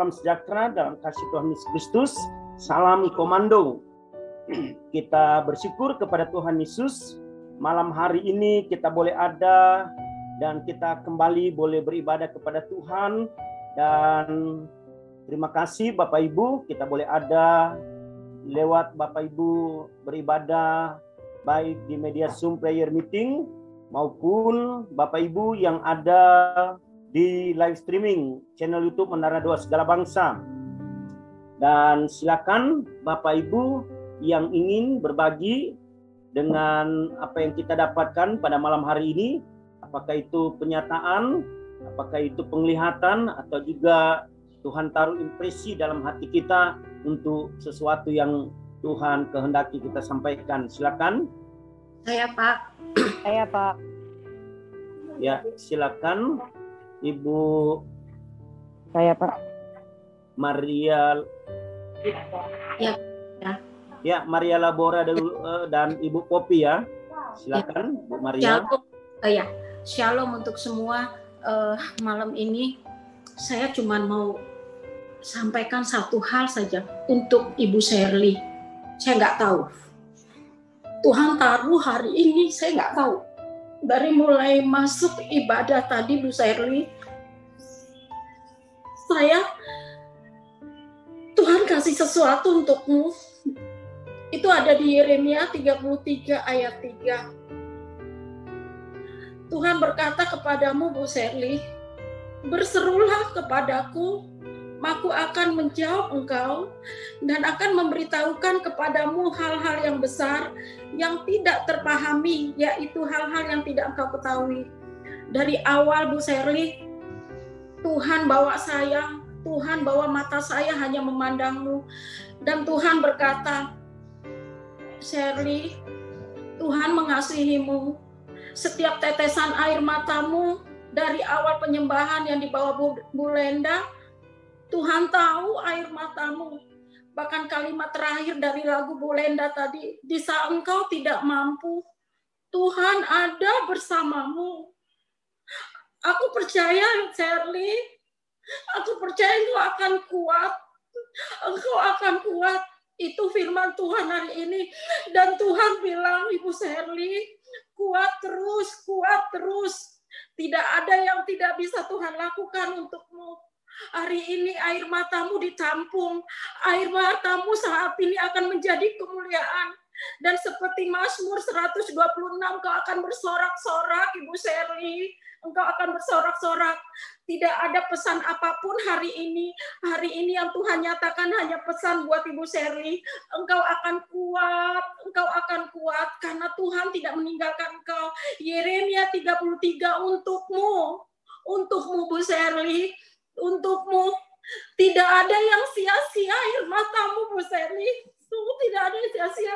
Salam sejahtera dalam kasih Tuhan Yesus Kristus. Salam komando. Kita bersyukur kepada Tuhan Yesus. Malam hari ini kita boleh ada dan kita kembali boleh beribadah kepada Tuhan. Dan terima kasih Bapak Ibu, kita boleh ada lewat Bapak Ibu beribadah baik di media Zoom prayer meeting maupun Bapak Ibu yang ada di live streaming channel YouTube Menara Doa Segala Bangsa. Dan silakan Bapak Ibu yang ingin berbagi dengan apa yang kita dapatkan pada malam hari ini, apakah itu penyataan, apakah itu penglihatan, atau juga Tuhan taruh impresi dalam hati kita untuk sesuatu yang Tuhan kehendaki kita sampaikan. Silakan. Saya Pak. Ya, silakan Ibu. Saya Pak. Maria. Ya, Maria Labora dan Ibu Popi ya. Silakan Bu Maria. Shalom untuk semua. Malam ini saya cuma mau sampaikan satu hal saja untuk Ibu Shirley. Saya nggak tahu. Tuhan taruh hari ini, saya nggak tahu. Dari mulai masuk ibadah tadi, Bu Shirley, Tuhan kasih sesuatu untukmu. Itu ada di Yeremia 33 ayat 3. Tuhan berkata kepadamu, Bu Shirley, berserulah kepadaku, aku akan menjawab engkau dan akan memberitahukan kepadamu hal-hal yang besar yang tidak terpahami, yaitu hal-hal yang tidak engkau ketahui. Dari awal Bu Shirley, Tuhan bawa saya, Tuhan bawa mata saya hanya memandangmu. Dan Tuhan berkata, Shirley, Tuhan mengasihimu. Setiap tetesan air matamu dari awal penyembahan yang dibawa Bu Lenda, Tuhan tahu air matamu. Bahkan kalimat terakhir dari lagu Bu Lenda tadi, di saat engkau tidak mampu, Tuhan ada bersamamu. Aku percaya, Shirley, aku percaya engkau akan kuat. Engkau akan kuat. Itu firman Tuhan hari ini. Dan Tuhan bilang, Ibu Shirley, kuat terus, kuat terus. Tidak ada yang tidak bisa Tuhan lakukan untukmu. Hari ini air matamu ditampung. Air matamu saat ini akan menjadi kemuliaan. Dan seperti Mazmur 126, kau akan bersorak-sorak, Ibu Shirley. Engkau akan bersorak-sorak. Tidak ada pesan apapun hari ini. Hari ini yang Tuhan nyatakan hanya pesan buat Ibu Shirley. Engkau akan kuat. Engkau akan kuat. Karena Tuhan tidak meninggalkan engkau. Yeremia 33 untukmu. Untukmu, Bu Shirley. Untukmu. Tidak ada yang sia-sia air matamu, Bu Shirley. Tidak ada yang sia-sia.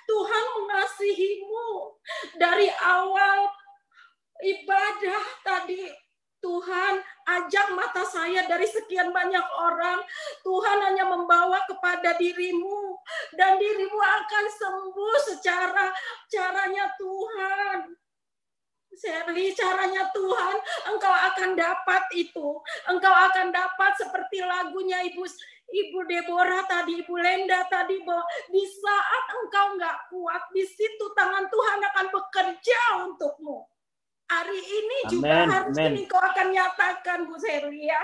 Tuhan mengasihimu. Dari awal ibadah tadi, Tuhan ajak mata saya dari sekian banyak orang. Tuhan hanya membawa kepada dirimu. Dan dirimu akan sembuh secara caranya Tuhan. Shirley, caranya Tuhan, engkau akan dapat itu. Engkau akan dapat seperti lagunya Ibu Deborah tadi, Ibu Lenda tadi, bahwa di saat engkau nggak kuat, di situ tangan Tuhan akan bekerja untukmu. Hari ini juga harus ini kau akan nyatakan, Bu Shirley ya.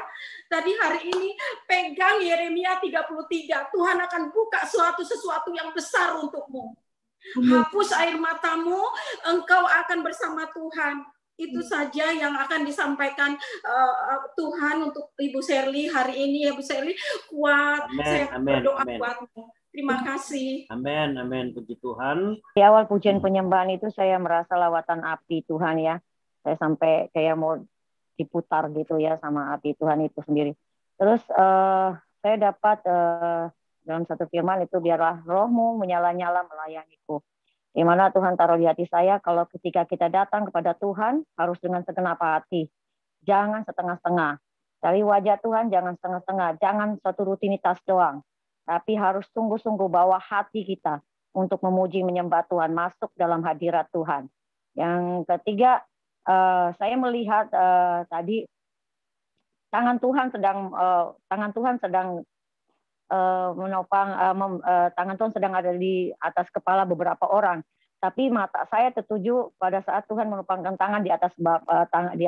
Tadi hari ini pegang Yeremia 33. Tuhan akan buka sesuatu yang besar untukmu. Hapus air matamu, engkau akan bersama Tuhan. Itu saja yang akan disampaikan Tuhan untuk Ibu Shirley hari ini ya, Bu Shirley. Kuat, saya berdoa buatmu. Terima kasih. Amin, amin. Puji Tuhan. Di awal pujian penyembahan itu saya merasa lawatan api Tuhan ya. Saya sampai kayak mau diputar gitu ya sama api Tuhan itu sendiri. Terus saya dapat dalam satu firman itu, biarlah rohmu menyala-nyala melayaniku. Di mana Tuhan taruh di hati saya, kalau ketika kita datang kepada Tuhan harus dengan segenap hati. Jangan setengah-setengah. Dari wajah Tuhan jangan setengah-setengah. Jangan suatu rutinitas doang. Tapi harus sungguh-sungguh bawa hati kita untuk memuji menyembah Tuhan, masuk dalam hadirat Tuhan. Yang ketiga, saya melihat tadi tangan Tuhan sedang menopang, tangan Tuhan sedang ada di atas kepala beberapa orang. Tapi mata saya tertuju pada saat Tuhan menopangkan tangan di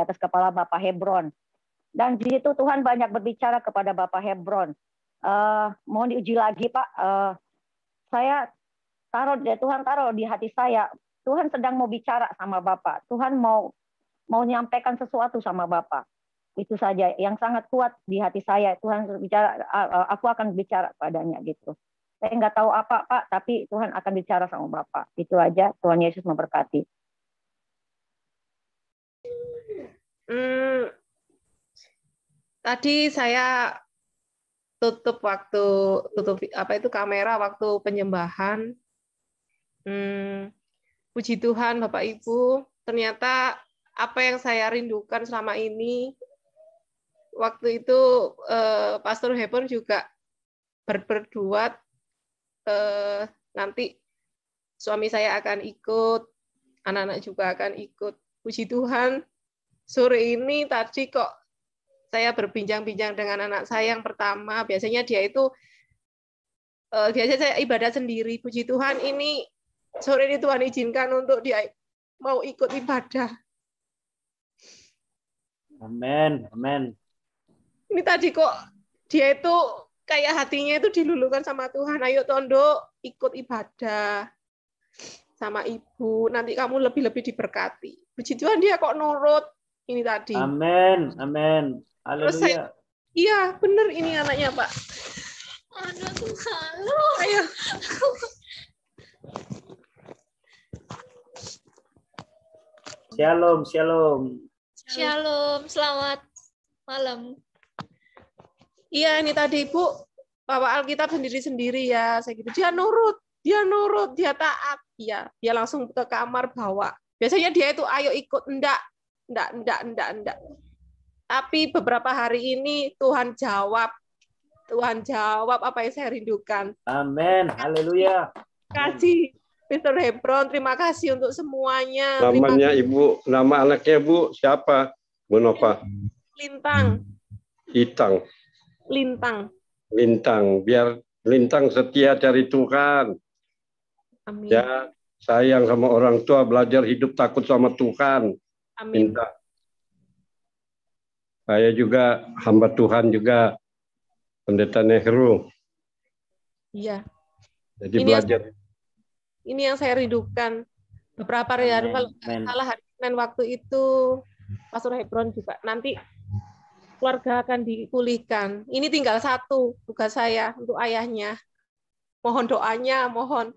atas kepala Bapak Hebron. Dan di situ Tuhan banyak berbicara kepada Bapak Hebron. Mohon diuji lagi, Pak. Tuhan taruh di hati saya. Tuhan sedang mau bicara sama Bapak. Tuhan mau menyampaikan sesuatu sama Bapak. Itu saja yang sangat kuat di hati saya. Tuhan berbicara, aku akan bicara padanya gitu. Saya nggak tahu apa, Pak, tapi Tuhan akan bicara sama Bapak. Itu aja. Tuhan Yesus memberkati. Tadi saya tutup kamera waktu penyembahan. Puji Tuhan, Bapak Ibu. Ternyata apa yang saya rindukan selama ini, waktu itu Pastor Hebron juga berbuat, nanti suami saya akan ikut, anak-anak juga akan ikut. Puji Tuhan, sore ini tadi kok saya berbincang-bincang dengan anak saya yang pertama. Biasanya biasanya saya ibadah sendiri. Puji Tuhan, ini sore ini Tuhan izinkan untuk dia mau ikut ibadah. Amin, amin. Ini tadi kok dia itu kayak hatinya itu dilulukan sama Tuhan. Ayo Tondo, ikut ibadah sama ibu. Nanti kamu lebih-lebih diberkati. Puji Tuhan, dia kok nurut ini tadi. Amin, amin. Haleluya. Iya, benar ini anaknya, Pak. Aduh Tuhan, ayo. Shalom, shalom. Shalom, selamat malam. Iya, ini tadi Ibu bawa Alkitab sendiri-sendiri ya, saya gitu. Dia nurut, dia taat. Ya, dia langsung ke kamar bawa. Biasanya dia itu ayo ikut, enggak. Tapi beberapa hari ini Tuhan jawab apa yang saya rindukan. Amin, haleluya. Terima kasih Pastor Hebron, terima kasih untuk semuanya. Namanya Ibu, nama anaknya Bu siapa? Bu Nova. Lintang. Lintang, biar Lintang setia cari Tuhan. Amin. Ya, sayang sama orang tua, belajar hidup takut sama Tuhan. Amin. Minta. Saya juga hamba Tuhan juga, Pendeta Nehru. Iya. Jadi belajar. Ini yang saya rindukan. Beberapa hari lalu kalau salah hari Senin waktu itu Pastor Hebron juga nanti keluarga akan dipulihkan. Ini tinggal satu tugas saya untuk ayahnya. Mohon doanya, mohon.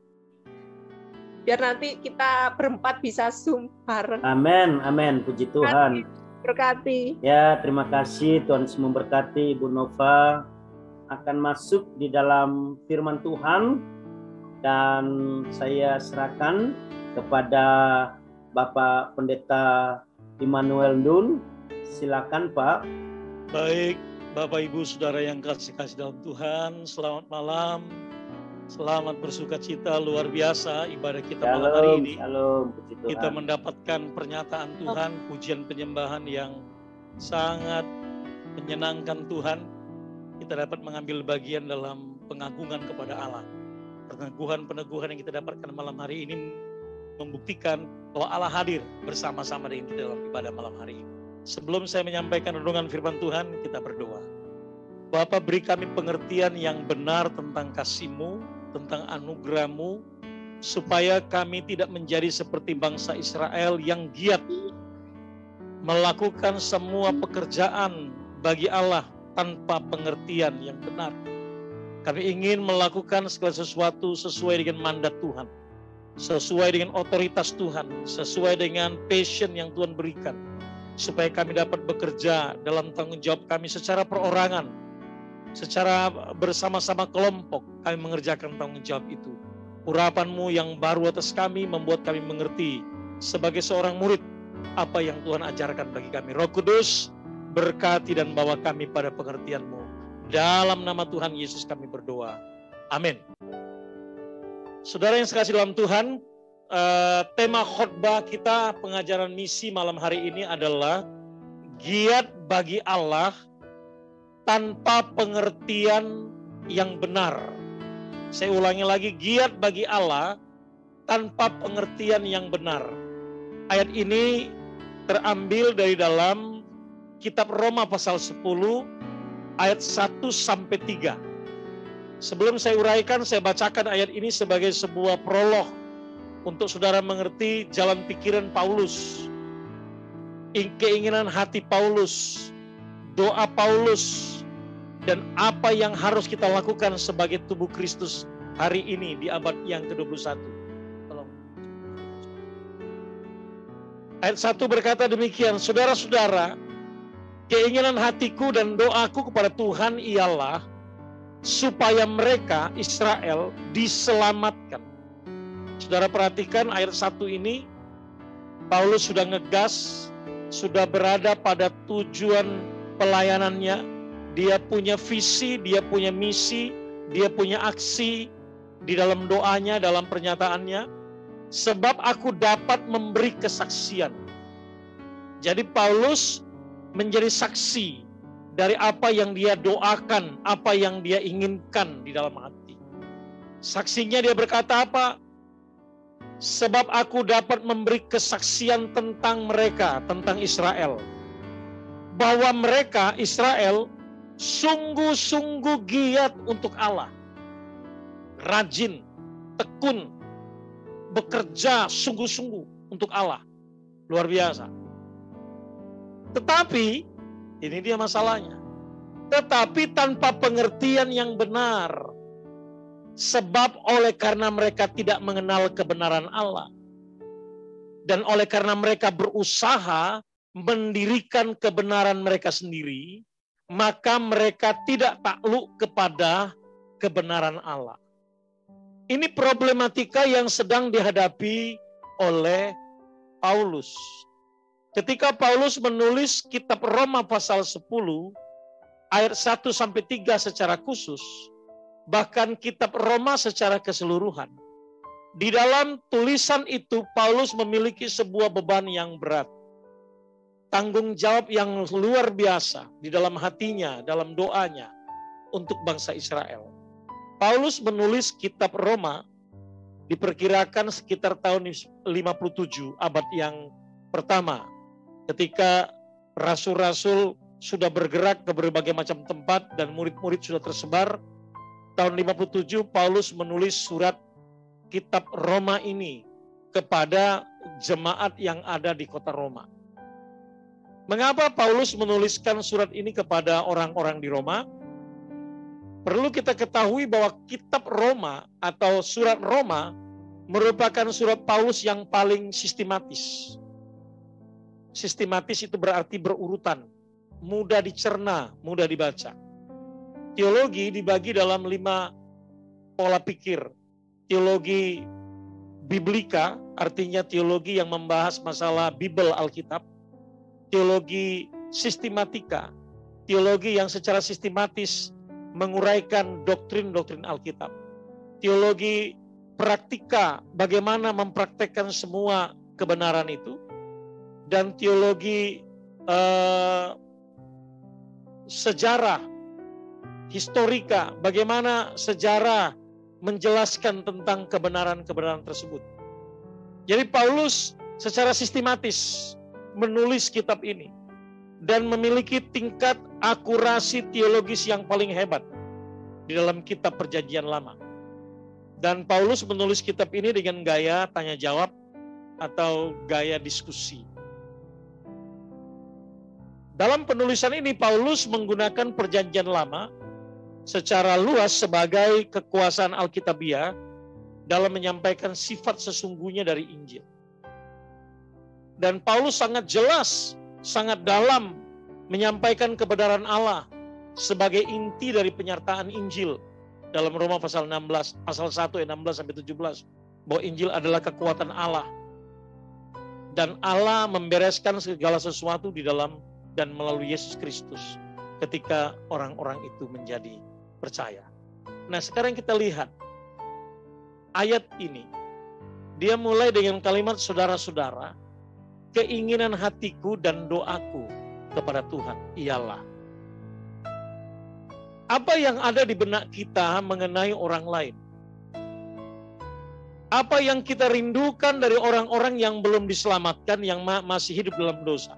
Biar nanti kita berempat bisa Zoom bareng. Amin, amin. Puji Tuhan. Berkati. Ya, terima kasih. Tuhan Yesus memberkati. Ibu Nova akan masuk di dalam firman Tuhan dan saya serahkan kepada Bapak Pendeta Immanuel Ndun. Silakan, Pak. Baik, Bapak Ibu Saudara yang kasih-kasih dalam Tuhan, selamat malam. Selamat bersukacita, luar biasa ibadah kita malam hari ini. Shalom, puji Tuhan. Kita mendapatkan pernyataan Tuhan, pujian penyembahan yang sangat menyenangkan Tuhan. Kita dapat mengambil bagian dalam pengagungan kepada Allah. Peneguhan-peneguhan yang kita dapatkan malam hari ini membuktikan bahwa Allah hadir bersama-sama dengan kita dalam ibadah malam hari ini. Sebelum saya menyampaikan renungan firman Tuhan, kita berdoa. Bapa, beri kami pengertian yang benar tentang kasih-Mu, tentang anugerah-Mu, supaya kami tidak menjadi seperti bangsa Israel yang giat melakukan semua pekerjaan bagi Allah tanpa pengertian yang benar. Kami ingin melakukan segala sesuatu sesuai dengan mandat Tuhan, sesuai dengan otoritas Tuhan, sesuai dengan passion yang Tuhan berikan, supaya kami dapat bekerja dalam tanggung jawab kami secara perorangan, secara bersama-sama kelompok, kami mengerjakan tanggung jawab itu. Urapan-Mu yang baru atas kami membuat kami mengerti sebagai seorang murid apa yang Tuhan ajarkan bagi kami. Roh Kudus, berkati dan bawa kami pada pengertian-Mu. Dalam nama Tuhan Yesus kami berdoa. Amin. Saudara yang sekasih dalam Tuhan, tema khotbah kita pengajaran misi malam hari ini adalah giat bagi Allah tanpa pengertian yang benar. Saya ulangi lagi, giat bagi Allah tanpa pengertian yang benar. Ayat ini terambil dari dalam kitab Roma pasal 10 ayat 1 sampai 3. Sebelum saya uraikan, saya bacakan ayat ini sebagai sebuah prolog untuk saudara mengerti jalan pikiran Paulus, keinginan hati Paulus, doa Paulus, dan apa yang harus kita lakukan sebagai tubuh Kristus hari ini di abad yang ke-21. Tolong. Ayat 1 berkata demikian, saudara-saudara, keinginan hatiku dan doaku kepada Tuhan ialah supaya mereka, Israel, diselamatkan. Saudara perhatikan ayat 1 ini, Paulus sudah ngegas, sudah berada pada tujuan pelayanannya. Dia punya visi, dia punya misi, dia punya aksi di dalam doanya, dalam pernyataannya. Sebab aku dapat memberi kesaksian. Jadi Paulus menjadi saksi dari apa yang dia doakan, apa yang dia inginkan di dalam hati. Saksinya dia berkata apa? Sebab aku dapat memberi kesaksian tentang mereka, tentang Israel. Bahwa mereka, Israel, sungguh-sungguh giat untuk Allah. Rajin, tekun, bekerja sungguh-sungguh untuk Allah. Luar biasa. Tetapi, ini dia masalahnya. Tetapi tanpa pengertian yang benar. Sebab oleh karena mereka tidak mengenal kebenaran Allah. Dan oleh karena mereka berusaha mendirikan kebenaran mereka sendiri, maka mereka tidak takluk kepada kebenaran Allah. Ini problematika yang sedang dihadapi oleh Paulus. Ketika Paulus menulis kitab Roma pasal 10, ayat 1 sampai 3 secara khusus, bahkan kitab Roma secara keseluruhan. Di dalam tulisan itu Paulus memiliki sebuah beban yang berat. Tanggung jawab yang luar biasa di dalam hatinya, dalam doanya untuk bangsa Israel. Paulus menulis kitab Roma diperkirakan sekitar tahun 57 abad yang pertama. Ketika rasul-rasul sudah bergerak ke berbagai macam tempat dan murid-murid sudah tersebar, tahun 57 Paulus menulis surat kitab Roma ini kepada jemaat yang ada di kota Roma. Mengapa Paulus menuliskan surat ini kepada orang-orang di Roma? Perlu kita ketahui bahwa kitab Roma atau surat Roma merupakan surat Paulus yang paling sistematis. Sistematis itu berarti berurutan, mudah dicerna, mudah dibaca. Teologi dibagi dalam 5 pola pikir. Teologi biblika, artinya teologi yang membahas masalah Bible Alkitab. Teologi sistematika, teologi yang secara sistematis menguraikan doktrin-doktrin Alkitab. Teologi praktika, bagaimana mempraktekkan semua kebenaran itu. Dan teologi sejarah, historika, bagaimana sejarah menjelaskan tentang kebenaran-kebenaran tersebut. Jadi Paulus secara sistematis menulis kitab ini dan memiliki tingkat akurasi teologis yang paling hebat di dalam kitab Perjanjian Lama. Dan Paulus menulis kitab ini dengan gaya tanya jawab atau gaya diskusi. Dalam penulisan ini Paulus menggunakan Perjanjian Lama secara luas sebagai kekuasaan Alkitabiah dalam menyampaikan sifat sesungguhnya dari Injil. Dan Paulus sangat jelas, sangat dalam menyampaikan kebenaran Allah sebagai inti dari penyertaan Injil dalam Roma pasal 16, pasal 1 ayat 16 sampai 17, bahwa Injil adalah kekuatan Allah. Dan Allah membereskan segala sesuatu di dalam dan melalui Yesus Kristus ketika orang-orang itu menjadi percaya. Nah, sekarang kita lihat ayat ini. Dia mulai dengan kalimat saudara-saudara, keinginan hatiku dan doaku kepada Tuhan ialah. Apa yang ada di benak kita mengenai orang lain? Apa yang kita rindukan dari orang-orang yang belum diselamatkan, yang masih hidup dalam dosa?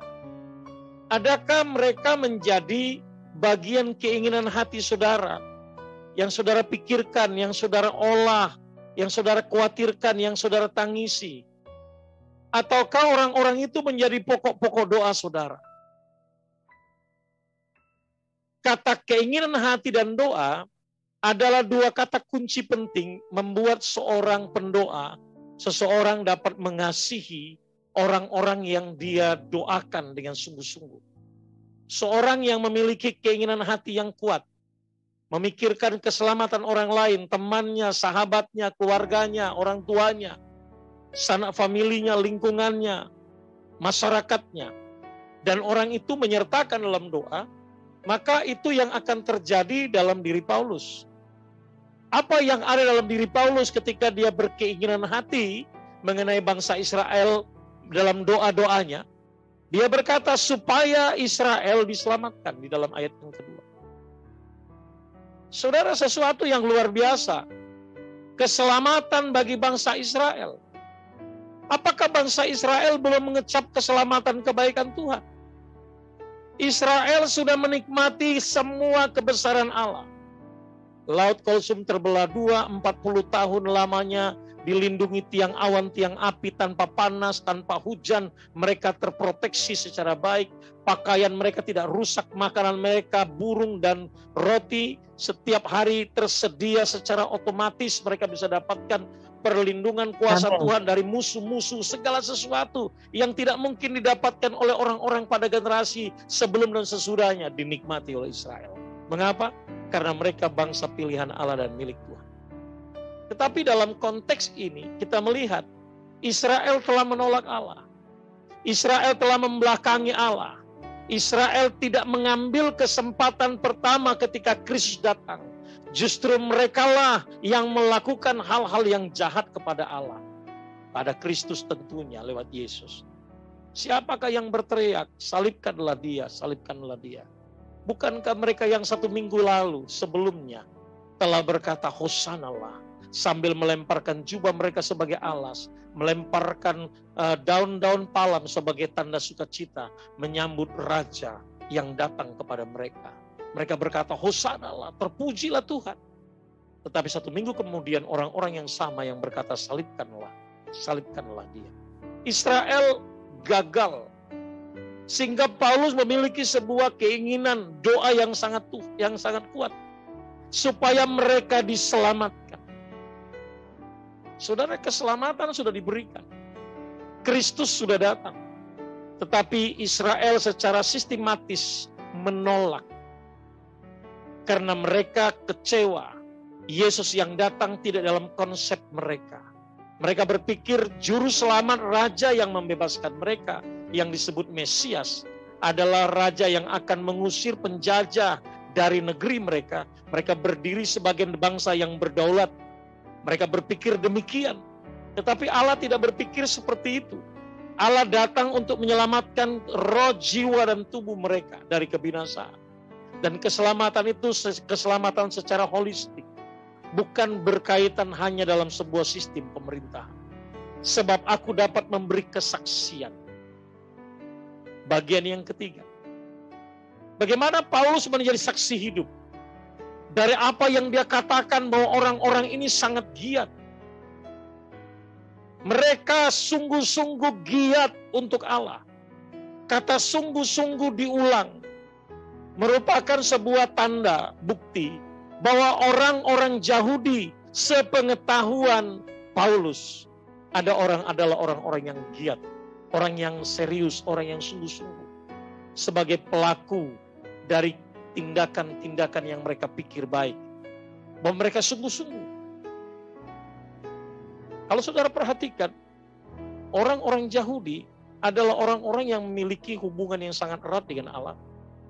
Adakah mereka menjadi bagian keinginan hati saudara, yang saudara pikirkan, yang saudara olah, yang saudara khawatirkan, yang saudara tangisi? Ataukah orang-orang itu menjadi pokok-pokok doa saudara? Kata keinginan hati dan doa adalah dua kata kunci penting membuat seorang pendoa, seseorang dapat mengasihi orang-orang yang dia doakan dengan sungguh-sungguh. Seorang yang memiliki keinginan hati yang kuat, memikirkan keselamatan orang lain, temannya, sahabatnya, keluarganya, orang tuanya, sanak familinya, lingkungannya, masyarakatnya, dan orang itu menyertakan dalam doa, maka itu yang akan terjadi dalam diri Paulus. Apa yang ada dalam diri Paulus ketika dia berkeinginan hati mengenai bangsa Israel dalam doa-doanya? Dia berkata supaya Israel diselamatkan di dalam ayat yang kedua. Saudara, sesuatu yang luar biasa. Keselamatan bagi bangsa Israel. Apakah bangsa Israel belum mengecap keselamatan kebaikan Tuhan? Israel sudah menikmati semua kebesaran Allah. Laut Kulsum terbelah dua, 40 tahun lamanya dilindungi tiang awan, tiang api, tanpa panas, tanpa hujan. Mereka terproteksi secara baik. Pakaian mereka tidak rusak, makanan mereka, burung dan roti setiap hari tersedia secara otomatis. Mereka bisa dapatkan perlindungan kuasa Tuhan dari musuh-musuh, segala sesuatu yang tidak mungkin didapatkan oleh orang-orang pada generasi sebelum dan sesudahnya dinikmati oleh Israel. Mengapa? Karena mereka bangsa pilihan Allah dan milik Tuhan. Tetapi dalam konteks ini kita melihat Israel telah menolak Allah. Israel telah membelakangi Allah. Israel tidak mengambil kesempatan pertama ketika Kristus datang. Justru merekalah yang melakukan hal-hal yang jahat kepada Allah. Pada Kristus tentunya lewat Yesus. Siapakah yang berteriak, salibkanlah dia, salibkanlah dia. Bukankah mereka yang 1 minggu lalu sebelumnya telah berkata Hosanalah, sambil melemparkan jubah mereka sebagai alas, melemparkan daun-daun palem sebagai tanda sukacita, menyambut Raja yang datang kepada mereka. Mereka berkata, Hosanalah, terpujilah Tuhan. Tetapi 1 minggu kemudian orang-orang yang sama yang berkata, salibkanlah, salibkanlah dia. Israel gagal. Sehingga Paulus memiliki sebuah keinginan, doa yang sangat kuat. Supaya mereka diselamatkan. Saudara, keselamatan sudah diberikan. Kristus sudah datang. Tetapi Israel secara sistematis menolak. Karena mereka kecewa. Yesus yang datang tidak dalam konsep mereka. Mereka berpikir juru selamat, raja yang membebaskan mereka, yang disebut Mesias, adalah raja yang akan mengusir penjajah dari negeri mereka. Mereka berdiri sebagai bangsa yang berdaulat. Mereka berpikir demikian. Tetapi Allah tidak berpikir seperti itu. Allah datang untuk menyelamatkan roh, jiwa, dan tubuh mereka dari kebinasaan. Dan keselamatan itu keselamatan secara holistik. Bukan berkaitan hanya dalam sebuah sistem pemerintahan. Sebab aku dapat memberi kesaksian. Bagian yang ketiga. Bagaimana Paulus menjadi saksi hidup. Dari apa yang dia katakan bahwa orang-orang ini sangat giat. Mereka sungguh-sungguh giat untuk Allah. Kata sungguh-sungguh diulang. Merupakan sebuah tanda, bukti, bahwa orang-orang Yahudi sepengetahuan Paulus adalah orang-orang yang giat, orang yang serius, orang yang sungguh-sungguh sebagai pelaku dari tindakan-tindakan yang mereka pikir baik, bahwa mereka sungguh-sungguh. Kalau saudara perhatikan, orang-orang Yahudi adalah orang-orang yang memiliki hubungan yang sangat erat dengan Allah.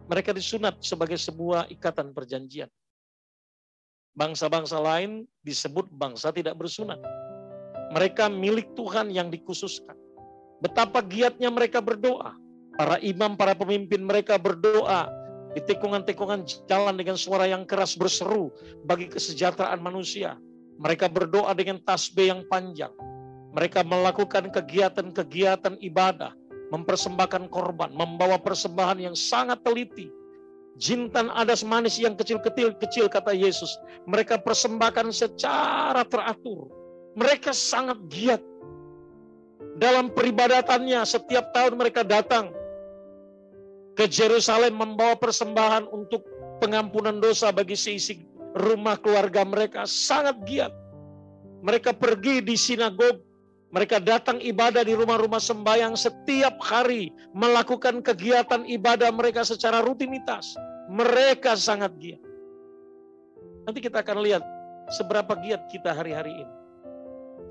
Mereka disunat sebagai sebuah ikatan perjanjian. Bangsa-bangsa lain disebut bangsa tidak bersunat. Mereka milik Tuhan yang dikhususkan. Betapa giatnya mereka berdoa. Para imam, para pemimpin mereka berdoa di tikungan-tikungan jalan dengan suara yang keras berseru bagi kesejahteraan manusia. Mereka berdoa dengan tasbih yang panjang. Mereka melakukan kegiatan-kegiatan ibadah, mempersembahkan korban, membawa persembahan yang sangat teliti. Jintan adas manis yang kecil-kecil kata Yesus, mereka persembahkan secara teratur. Mereka sangat giat. Dalam peribadatannya, setiap tahun mereka datang ke Yerusalem membawa persembahan untuk pengampunan dosa bagi seisi rumah keluarga mereka. Sangat giat. Mereka pergi di sinagog, mereka datang ibadah di rumah-rumah sembahyang setiap hari, melakukan kegiatan ibadah mereka secara rutinitas. Mereka sangat giat. Nanti kita akan lihat seberapa giat kita hari-hari ini.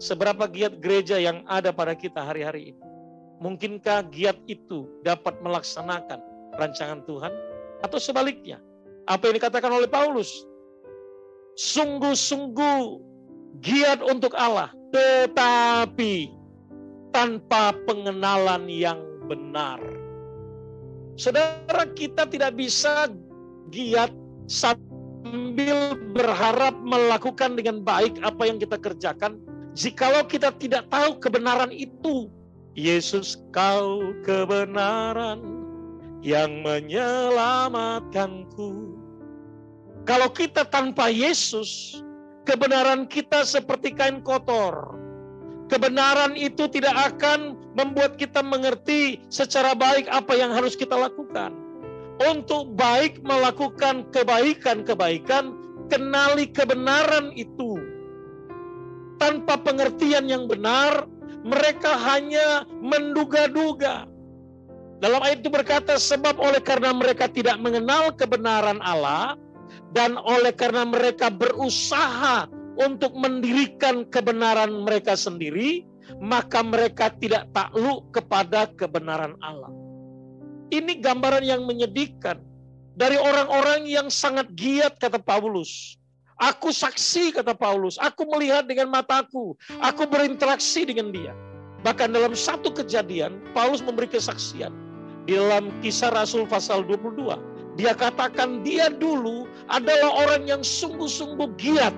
Seberapa giat gereja yang ada pada kita hari-hari ini. Mungkinkah giat itu dapat melaksanakan rancangan Tuhan? Atau sebaliknya, apa yang dikatakan oleh Paulus? Sungguh-sungguh giat untuk Allah, tetapi tanpa pengenalan yang benar. Saudara, kita tidak bisa giat sambil berharap melakukan dengan baik apa yang kita kerjakan, jikalau kita tidak tahu kebenaran itu. Yesus, kau kebenaran yang menyelamatkanku. Kalau kita tanpa Yesus, kebenaran kita seperti kain kotor. Kebenaran itu tidak akan membuat kita mengerti secara baik apa yang harus kita lakukan. Untuk baik melakukan kebaikan-kebaikan, kenali kebenaran itu. Tanpa pengertian yang benar, mereka hanya menduga-duga. Dalam ayat itu berkata, sebab oleh karena mereka tidak mengenal kebenaran Allah, dan oleh karena mereka berusaha untuk mendirikan kebenaran mereka sendiri, maka mereka tidak takluk kepada kebenaran Allah. Ini gambaran yang menyedihkan dari orang-orang yang sangat giat, kata Paulus. Aku saksi, kata Paulus, aku melihat dengan mataku, aku berinteraksi dengan dia. Bahkan dalam satu kejadian, Paulus memberi kesaksian. Di dalam Kisah Rasul pasal 22, dia katakan dia dulu adalah orang yang sungguh-sungguh giat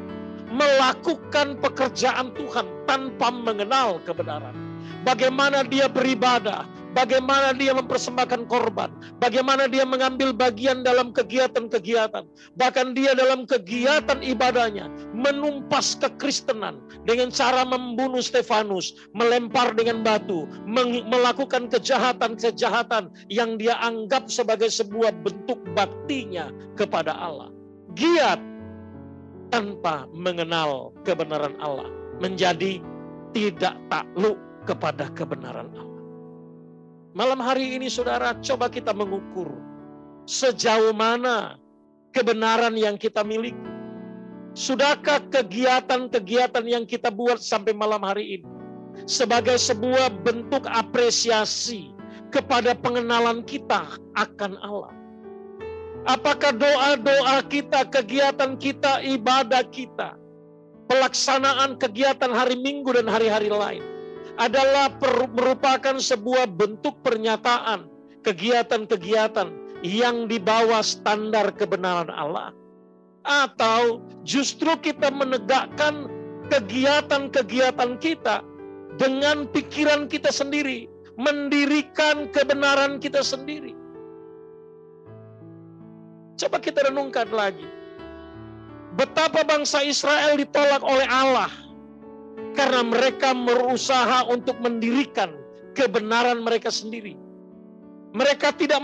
melakukan pekerjaan Tuhan tanpa mengenal kebenaran. Bagaimana dia beribadah, bagaimana dia mempersembahkan korban, bagaimana dia mengambil bagian dalam kegiatan-kegiatan. Bahkan dia dalam kegiatan ibadahnya menumpas kekristenan dengan cara membunuh Stefanus, melempar dengan batu, melakukan kejahatan-kejahatan yang dia anggap sebagai sebuah bentuk baktinya kepada Allah. Giat tanpa mengenal kebenaran Allah, menjadi tidak takluk kepada kebenaran Allah. Malam hari ini saudara, coba kita mengukur sejauh mana kebenaran yang kita miliki. Sudahkah kegiatan-kegiatan yang kita buat sampai malam hari ini sebagai sebuah bentuk apresiasi kepada pengenalan kita akan Allah? Apakah doa-doa kita, kegiatan kita, ibadah kita, pelaksanaan kegiatan hari Minggu dan hari-hari lain adalah merupakan sebuah bentuk pernyataan kegiatan-kegiatan yang di bawah standar kebenaran Allah? Atau justru kita menegakkan kegiatan-kegiatan kita dengan pikiran kita sendiri, mendirikan kebenaran kita sendiri? Coba kita renungkan lagi. Betapa bangsa Israel ditolak oleh Allah karena mereka berusaha untuk mendirikan kebenaran mereka sendiri. Mereka tidak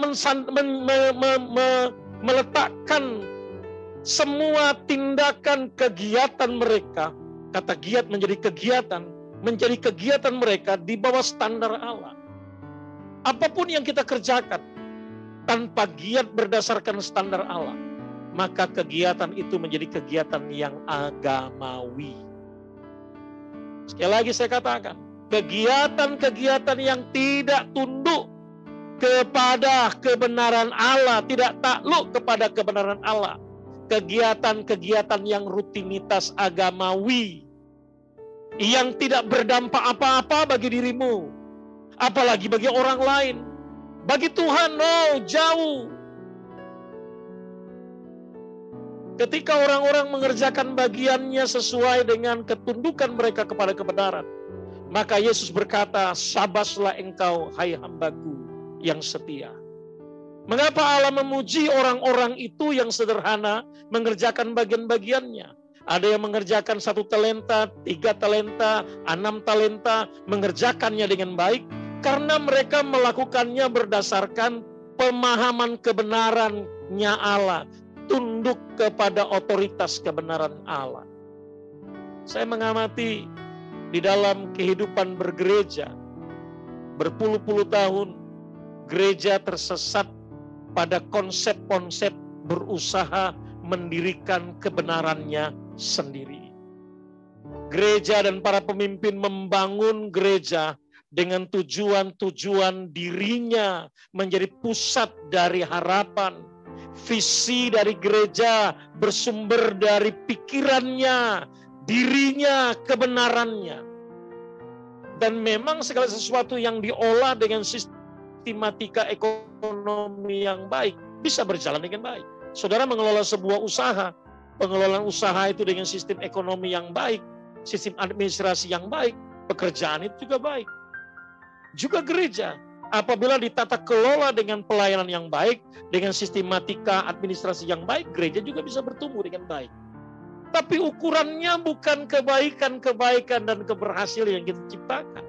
meletakkan semua tindakan kegiatan mereka, kata giat menjadi kegiatan mereka di bawah standar Allah. Apapun yang kita kerjakan tanpa giat berdasarkan standar Allah, maka kegiatan itu menjadi kegiatan yang agamawi. Sekali lagi saya katakan, kegiatan-kegiatan yang tidak tunduk kepada kebenaran Allah, tidak takluk kepada kebenaran Allah, kegiatan-kegiatan yang rutinitas agamawi, yang tidak berdampak apa-apa bagi dirimu, apalagi bagi orang lain. Bagi Tuhan, jauh. Ketika orang-orang mengerjakan bagiannya sesuai dengan ketundukan mereka kepada kebenaran, maka Yesus berkata, "Syabaslah engkau, hai hambaku yang setia." Mengapa Allah memuji orang-orang itu yang sederhana mengerjakan bagian-bagiannya? Ada yang mengerjakan 1 talenta, 3 talenta, 6 talenta, mengerjakannya dengan baik, karena mereka melakukannya berdasarkan pemahaman kebenarannya Allah, tunduk kepada otoritas kebenaran Allah. Saya mengamati di dalam kehidupan bergereja, berpuluh-puluh tahun, gereja tersesat pada konsep-konsep berusaha mendirikan kebenarannya sendiri. Gereja dan para pemimpin membangun gereja dengan tujuan-tujuan dirinya menjadi pusat dari harapan. Visi dari gereja bersumber dari pikirannya, dirinya, kebenarannya. Dan memang segala sesuatu yang diolah dengan sistematika ekonomi yang baik bisa berjalan dengan baik. Saudara mengelola sebuah usaha, pengelolaan usaha itu dengan sistem ekonomi yang baik, sistem administrasi yang baik, pekerjaan itu juga baik. Juga gereja, apabila ditata kelola dengan pelayanan yang baik, dengan sistematika administrasi yang baik, gereja juga bisa bertumbuh dengan baik. Tapi ukurannya bukan kebaikan-kebaikan dan keberhasilan yang kita ciptakan.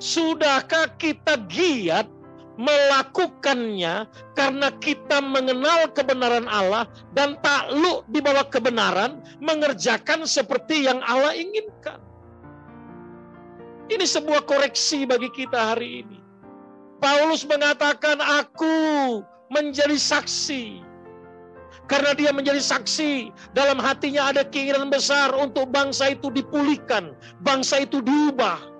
Sudahkah kita giat melakukannya karena kita mengenal kebenaran Allah dan takluk di bawah kebenaran, mengerjakan seperti yang Allah inginkan? Ini sebuah koreksi bagi kita hari ini. Paulus mengatakan, aku menjadi saksi. Karena dia menjadi saksi, dalam hatinya ada keinginan besar untuk bangsa itu dipulihkan, bangsa itu diubah.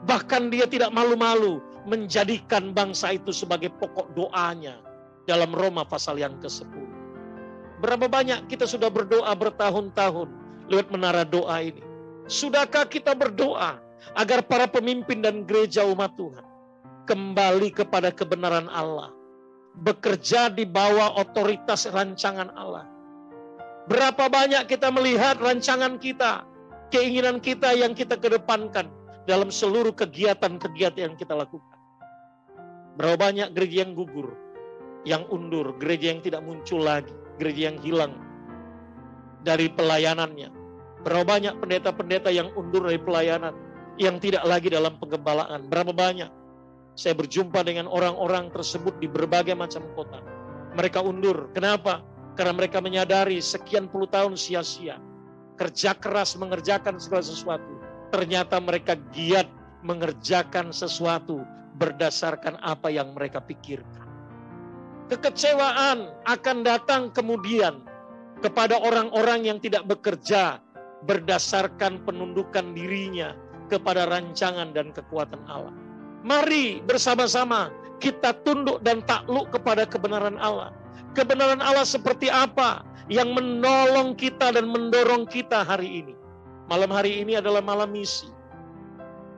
Bahkan dia tidak malu-malu menjadikan bangsa itu sebagai pokok doanya dalam Roma pasal yang ke-10. Berapa banyak kita sudah berdoa bertahun-tahun lewat menara doa ini? Sudahkah kita berdoa agar para pemimpin dan gereja umat Tuhan kembali kepada kebenaran Allah, bekerja di bawah otoritas rancangan Allah? Berapa banyak kita melihat rancangan kita, keinginan kita yang kita kedepankan dalam seluruh kegiatan-kegiatan yang kita lakukan? Berapa banyak gereja yang gugur, yang undur, gereja yang tidak muncul lagi, gereja yang hilang dari pelayanannya. Berapa banyak pendeta-pendeta yang undur dari pelayanan, yang tidak lagi dalam penggembalaan. Berapa banyak saya berjumpa dengan orang-orang tersebut di berbagai macam kota. Mereka undur. Kenapa? Karena mereka menyadari sekian puluh tahun sia-sia. Kerja keras mengerjakan segala sesuatu. Ternyata mereka giat mengerjakan sesuatu berdasarkan apa yang mereka pikirkan. Kekecewaan akan datang kemudian kepada orang-orang yang tidak bekerja berdasarkan penundukan dirinya kepada rancangan dan kekuatan Allah. Mari bersama-sama kita tunduk dan takluk kepada kebenaran Allah. Kebenaran Allah seperti apa yang menolong kita dan mendorong kita hari ini? Malam hari ini adalah malam misi.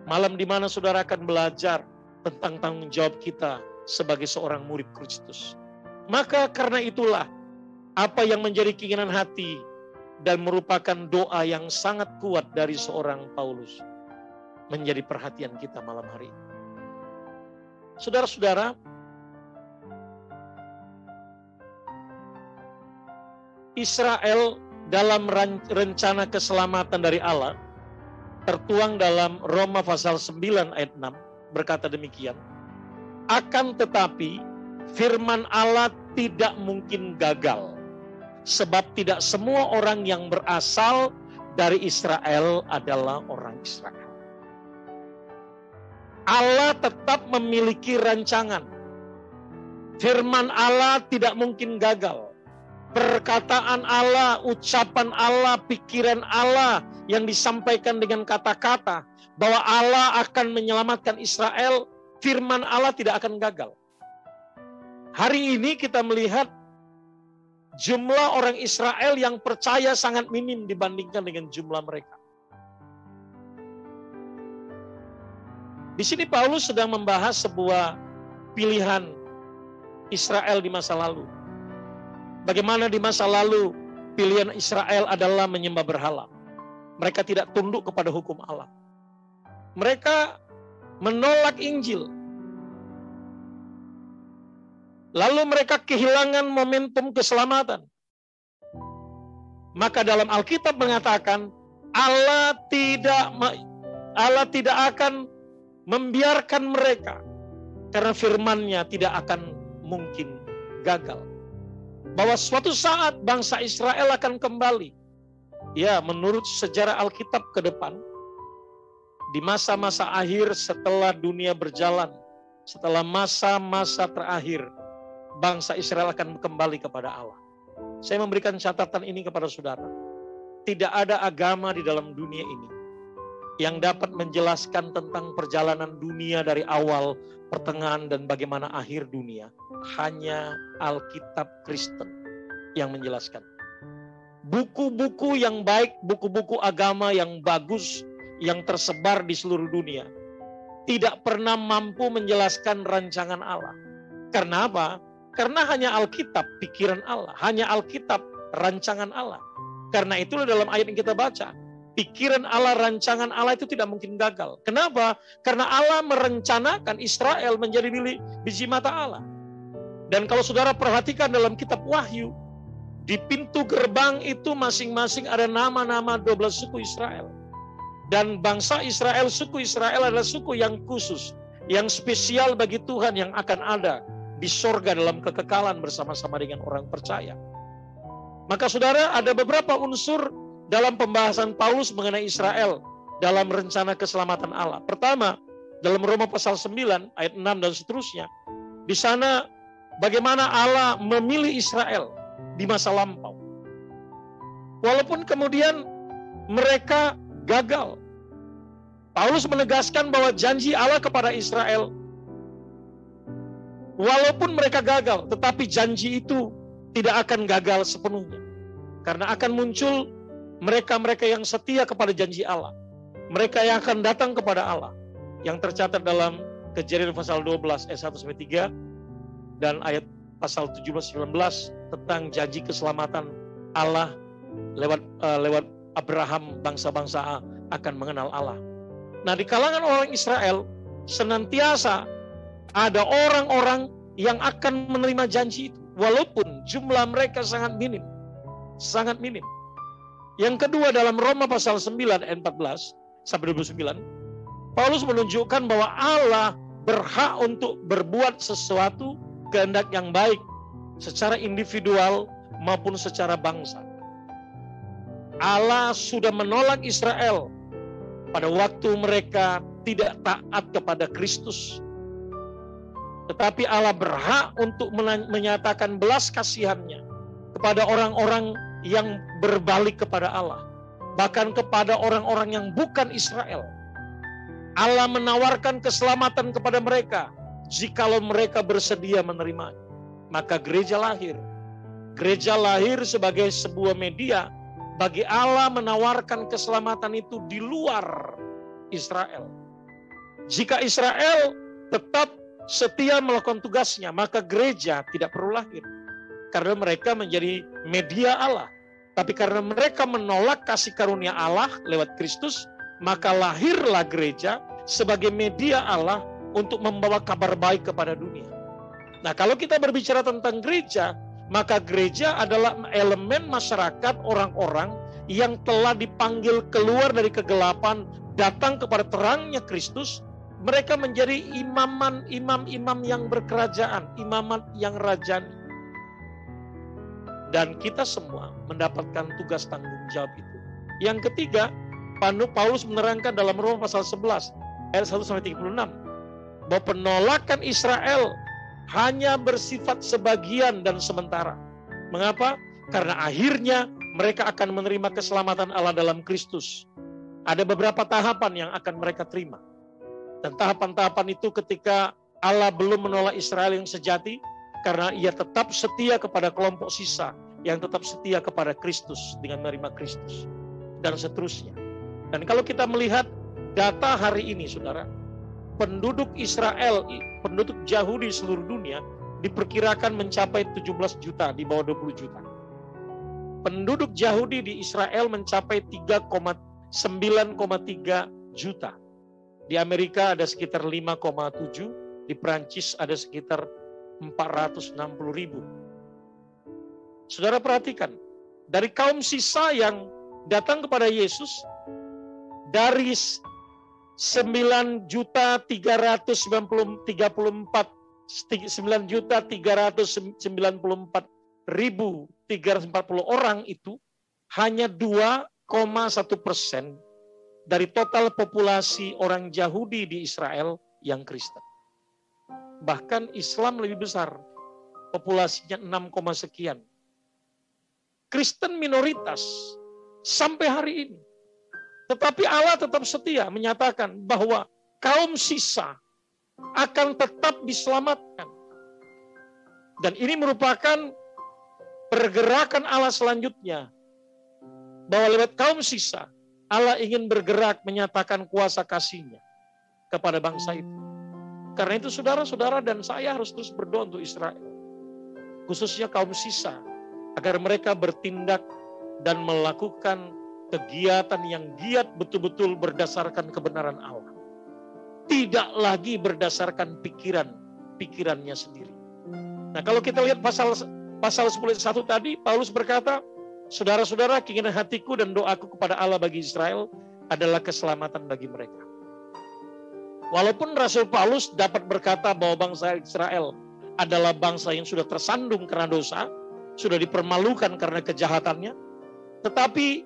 Malam di mana saudara akan belajar tentang tanggung jawab kita sebagai seorang murid Kristus. Maka karena itulah apa yang menjadi keinginan hati dan merupakan doa yang sangat kuat dari seorang Paulus menjadi perhatian kita malam hari ini. Saudara-saudara, Israel dalam rencana keselamatan dari Allah tertuang dalam Roma pasal 9 ayat 6 berkata demikian. Akan tetapi firman Allah tidak mungkin gagal, sebab tidak semua orang yang berasal dari Israel adalah orang Israel. Allah tetap memiliki rancangan. Firman Allah tidak mungkin gagal. Perkataan Allah, ucapan Allah, pikiran Allah yang disampaikan dengan kata-kata bahwa Allah akan menyelamatkan Israel, firman Allah tidak akan gagal. Hari ini kita melihat jumlah orang Israel yang percaya sangat minim dibandingkan dengan jumlah mereka. Di sini Paulus sedang membahas sebuah pilihan Israel di masa lalu. bagaimana di masa lalu pilihan Israel adalah menyembah berhala. Mereka tidak tunduk kepada hukum Allah. Mereka menolak Injil. Lalu mereka kehilangan momentum keselamatan. Maka dalam Alkitab mengatakan Allah tidak akan membiarkan mereka, karena firman-Nya tidak akan mungkin gagal. Bahwa suatu saat bangsa Israel akan kembali. Ya, menurut sejarah Alkitab ke depan, di masa-masa akhir setelah dunia berjalan, setelah masa-masa terakhir, bangsa Israel akan kembali kepada Allah. Saya memberikan catatan ini kepada saudara. Tidak ada agama di dalam dunia ini yang dapat menjelaskan tentang perjalanan dunia dari awal, pertengahan, dan bagaimana akhir dunia. Hanya Alkitab Kristen yang menjelaskan. Buku-buku yang baik, buku-buku agama yang bagus, yang tersebar di seluruh dunia, tidak pernah mampu menjelaskan rancangan Allah. Karena apa? Karena hanya Alkitab pikiran Allah, hanya Alkitab rancangan Allah. Karena itulah dalam ayat yang kita baca, pikiran Allah, rancangan Allah itu tidak mungkin gagal. Kenapa? Karena Allah merencanakan Israel menjadi biji mata Allah. Dan kalau saudara perhatikan dalam kitab Wahyu, di pintu gerbang itu masing-masing ada nama-nama 12 suku Israel. Dan bangsa Israel, suku Israel adalah suku yang khusus, yang spesial bagi Tuhan, yang akan ada di sorga dalam kekekalan bersama-sama dengan orang percaya. Maka saudara, ada beberapa unsur dalam pembahasan Paulus mengenai Israel dalam rencana keselamatan Allah. Pertama, dalam Roma pasal 9 ayat 6 dan seterusnya. Di sana bagaimana Allah memilih Israel di masa lampau. Walaupun kemudian mereka gagal. Paulus menegaskan bahwa janji Allah kepada Israel, walaupun mereka gagal, tetapi janji itu tidak akan gagal sepenuhnya. Karena akan muncul mereka-mereka yang setia kepada janji Allah. Mereka yang akan datang kepada Allah. Yang tercatat dalam Kejadian pasal 12 ayat 1-3 dan ayat pasal 17-19 tentang janji keselamatan Allah lewat Abraham, bangsa-bangsa akan mengenal Allah. Nah, di kalangan orang Israel senantiasa ada orang-orang yang akan menerima janji itu, walaupun jumlah mereka sangat minim. Sangat minim. Yang kedua, dalam Roma pasal 9 ayat 14-29, Paulus menunjukkan bahwa Allah berhak untuk berbuat sesuatu kehendak yang baik secara individual maupun secara bangsa. Allah sudah menolak Israel pada waktu mereka tidak taat kepada Kristus. Tetapi Allah berhak untuk menyatakan belas kasihan-Nya kepada orang-orang yang berbalik kepada Allah. Bahkan kepada orang-orang yang bukan Israel. Allah menawarkan keselamatan kepada mereka jikalau mereka bersedia menerima. Maka gereja lahir. Gereja lahir sebagai sebuah media bagi Allah menawarkan keselamatan itu di luar Israel. Jika Israel tetap setia melakukan tugasnya, maka gereja tidak perlu lahir. Karena mereka menjadi media Allah. Tapi karena mereka menolak kasih karunia Allah lewat Kristus, maka lahirlah gereja sebagai media Allah untuk membawa kabar baik kepada dunia. Nah, kalau kita berbicara tentang gereja, maka gereja adalah elemen masyarakat orang-orang yang telah dipanggil keluar dari kegelapan, datang kepada terangnya Kristus. Mereka menjadi imam-imam yang berkerajaan, imamat yang rajani. Dan kita semua mendapatkan tugas tanggung jawab itu. Yang ketiga, Paulus menerangkan dalam Roma pasal 11 ayat 1-36 bahwa penolakan Israel hanya bersifat sebagian dan sementara. Mengapa? Karena akhirnya mereka akan menerima keselamatan Allah dalam Kristus. Ada beberapa tahapan yang akan mereka terima. Dan tahapan-tahapan itu ketika Allah belum menolak Israel yang sejati, karena ia tetap setia kepada kelompok sisa yang tetap setia kepada Kristus dengan menerima Kristus dan seterusnya. Dan kalau kita melihat data hari ini, saudara, penduduk Israel, penduduk Yahudi seluruh dunia diperkirakan mencapai 17 juta, di bawah 20 juta. Penduduk Yahudi di Israel mencapai 9,3 juta. Di Amerika ada sekitar 5,7, di Prancis ada sekitar 460.000. Saudara perhatikan, dari kaum sisa yang datang kepada Yesus, dari 9.394.340 orang itu hanya 2,1% dari total populasi orang Yahudi di Israel yang Kristen. Bahkan Islam lebih besar, populasinya 6, sekian. Kristen minoritas sampai hari ini. Tetapi Allah tetap setia menyatakan bahwa kaum sisa akan tetap diselamatkan. Dan ini merupakan pergerakan Allah selanjutnya. Bahwa lewat kaum sisa, Allah ingin bergerak menyatakan kuasa kasih-Nya kepada bangsa itu. Karena itu saudara-saudara dan saya harus terus berdoa untuk Israel. Khususnya kaum sisa. Agar mereka bertindak dan melakukan kegiatan yang giat betul-betul berdasarkan kebenaran Allah. Tidak lagi berdasarkan pikirannya sendiri. Nah, kalau kita lihat pasal 10:1 tadi, Paulus berkata, saudara-saudara, keinginan hatiku dan doaku kepada Allah bagi Israel adalah keselamatan bagi mereka. Walaupun Rasul Paulus dapat berkata bahwa bangsa Israel adalah bangsa yang sudah tersandung karena dosa, sudah dipermalukan karena kejahatannya, tetapi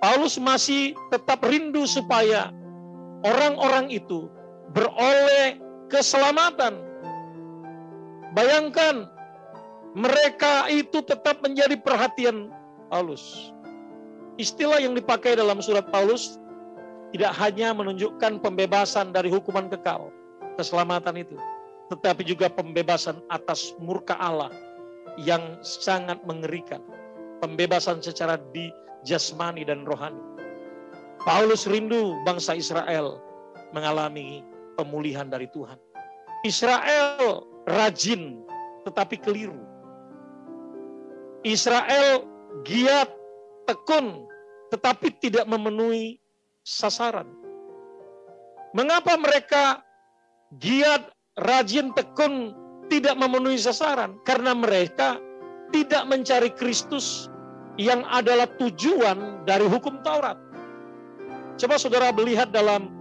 Paulus masih tetap rindu supaya orang-orang itu beroleh keselamatan. Bayangkan, mereka itu tetap menjadi perhatian Paulus. Istilah yang dipakai dalam surat Paulus tidak hanya menunjukkan pembebasan dari hukuman kekal, keselamatan itu, tetapi juga pembebasan atas murka Allah yang sangat mengerikan. Pembebasan secara jasmani dan rohani. Paulus rindu bangsa Israel mengalami pemulihan dari Tuhan. Israel rajin tetapi keliru. Israel giat, tekun, tetapi tidak memenuhi sasaran. Mengapa mereka giat, rajin, tekun, tidak memenuhi sasaran? Karena mereka tidak mencari Kristus yang adalah tujuan dari hukum Taurat. Coba saudara melihat dalam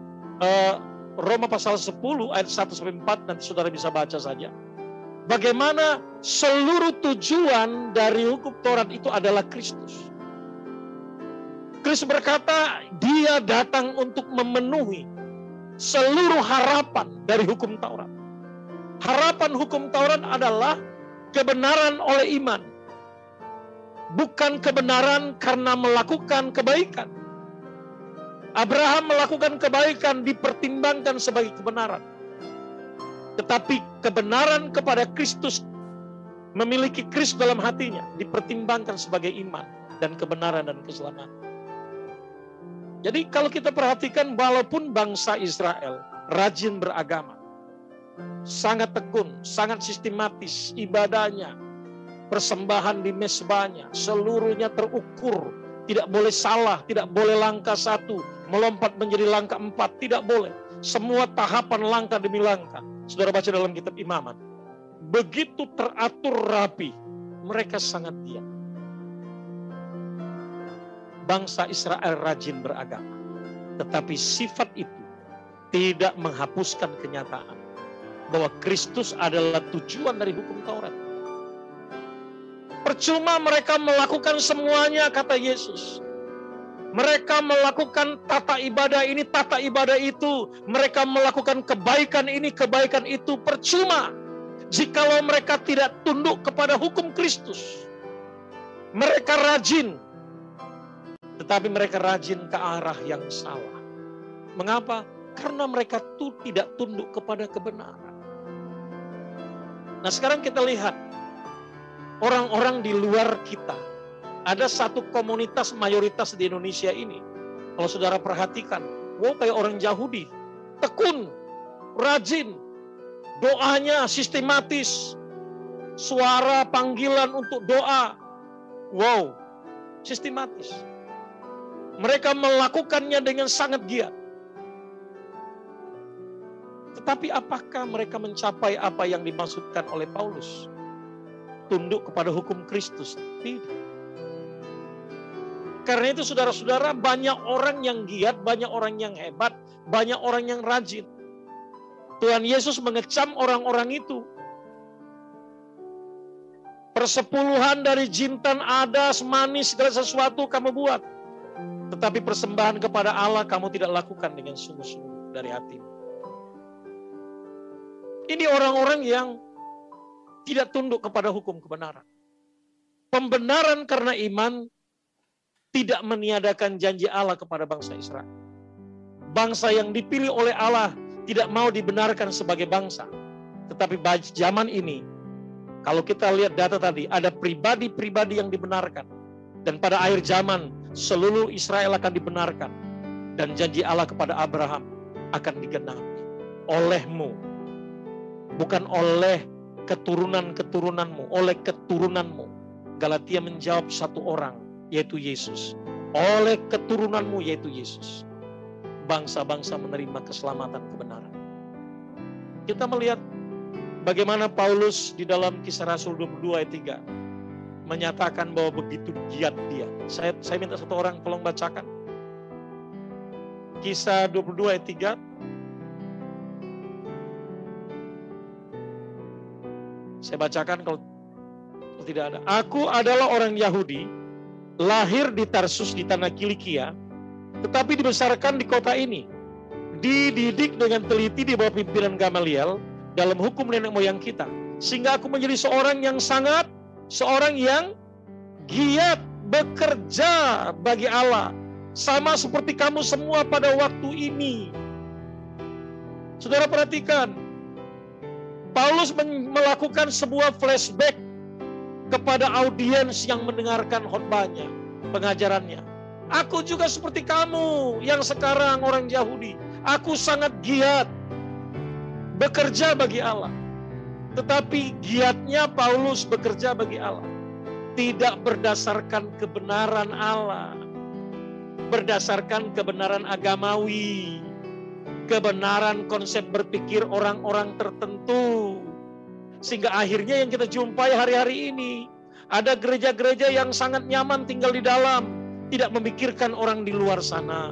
Roma pasal 10 ayat 1-4, nanti saudara bisa baca saja. Bagaimana seluruh tujuan dari hukum Taurat itu adalah Kristus. Kristus berkata, Dia datang untuk memenuhi seluruh harapan dari hukum Taurat. Harapan hukum Taurat adalah kebenaran oleh iman. Bukan kebenaran karena melakukan kebaikan. Abraham melakukan kebaikan dipertimbangkan sebagai kebenaran. Tetapi kebenaran kepada Kristus, memiliki Kristus dalam hatinya, dipertimbangkan sebagai iman dan kebenaran dan keselamatan. Jadi kalau kita perhatikan, walaupun bangsa Israel rajin beragama, sangat tekun, sangat sistematis ibadahnya, persembahan di mezbahnya, seluruhnya terukur, tidak boleh salah, tidak boleh langkah 1, melompat menjadi langkah 4, tidak boleh. Semua tahapan langkah demi langkah. Saudara baca dalam kitab Imamat. Begitu teratur rapi, mereka sangat giat. Bangsa Israel rajin beragama, tetapi sifat itu tidak menghapuskan kenyataan bahwa Kristus adalah tujuan dari hukum Taurat. Percuma mereka melakukan semuanya, kata Yesus. Mereka melakukan tata ibadah ini, tata ibadah itu. Mereka melakukan kebaikan ini, kebaikan itu. Percuma jikalau mereka tidak tunduk kepada hukum Kristus. Mereka rajin, tetapi mereka rajin ke arah yang salah. Mengapa? Karena mereka tidak tunduk kepada kebenaran. Nah, sekarang kita lihat orang-orang di luar kita. Ada satu komunitas mayoritas di Indonesia ini. Kalau saudara perhatikan, wow, kayak orang Yahudi, tekun, rajin, doanya sistematis, suara panggilan untuk doa. Wow, sistematis. Mereka melakukannya dengan sangat giat. Tetapi apakah mereka mencapai apa yang dimaksudkan oleh Paulus? Tunduk kepada hukum Kristus? Tidak. Karena itu saudara-saudara, banyak orang yang giat, banyak orang yang hebat, banyak orang yang rajin. Tuhan Yesus mengecam orang-orang itu. Persepuluhan dari jintan, adas, manis, segala sesuatu kamu buat. Tetapi persembahan kepada Allah kamu tidak lakukan dengan sungguh-sungguh dari hatimu. Ini orang-orang yang tidak tunduk kepada hukum kebenaran. Pembenaran karena iman tidak meniadakan janji Allah kepada bangsa Israel. Bangsa yang dipilih oleh Allah tidak mau dibenarkan sebagai bangsa. Tetapi zaman ini, kalau kita lihat data tadi, ada pribadi-pribadi yang dibenarkan. Dan pada akhir zaman, seluruh Israel akan dibenarkan. Dan janji Allah kepada Abraham akan digenapi olehmu. Bukan oleh keturunan-keturunanmu, oleh keturunanmu. Galatia menjawab satu orang, yaitu Yesus. Oleh keturunanmu, yaitu Yesus. Bangsa-bangsa menerima keselamatan kebenaran. Kita melihat bagaimana Paulus di dalam Kisah Rasul 22 ayat 3 menyatakan bahwa begitu giat dia. Saya minta satu orang tolong bacakan. Kisah 22 ayat 3. Saya bacakan kalau tidak ada. Aku adalah orang Yahudi, lahir di Tarsus di tanah Kilikia, tetapi dibesarkan di kota ini. Dididik dengan teliti di bawah pimpinan Gamaliel dalam hukum nenek moyang kita. Sehingga aku menjadi seorang yang giat bekerja bagi Allah. Sama seperti kamu semua pada waktu ini. Saudara perhatikan, Paulus melakukan sebuah flashback kepada audiens yang mendengarkan khotbahnya, pengajarannya. Aku juga seperti kamu yang sekarang orang Yahudi. Aku sangat giat bekerja bagi Allah. Tetapi giatnya Paulus bekerja bagi Allah tidak berdasarkan kebenaran Allah. Berdasarkan kebenaran agamawi. Kebenaran konsep berpikir orang-orang tertentu. Sehingga akhirnya yang kita jumpai hari-hari ini, ada gereja-gereja yang sangat nyaman tinggal di dalam, tidak memikirkan orang di luar sana.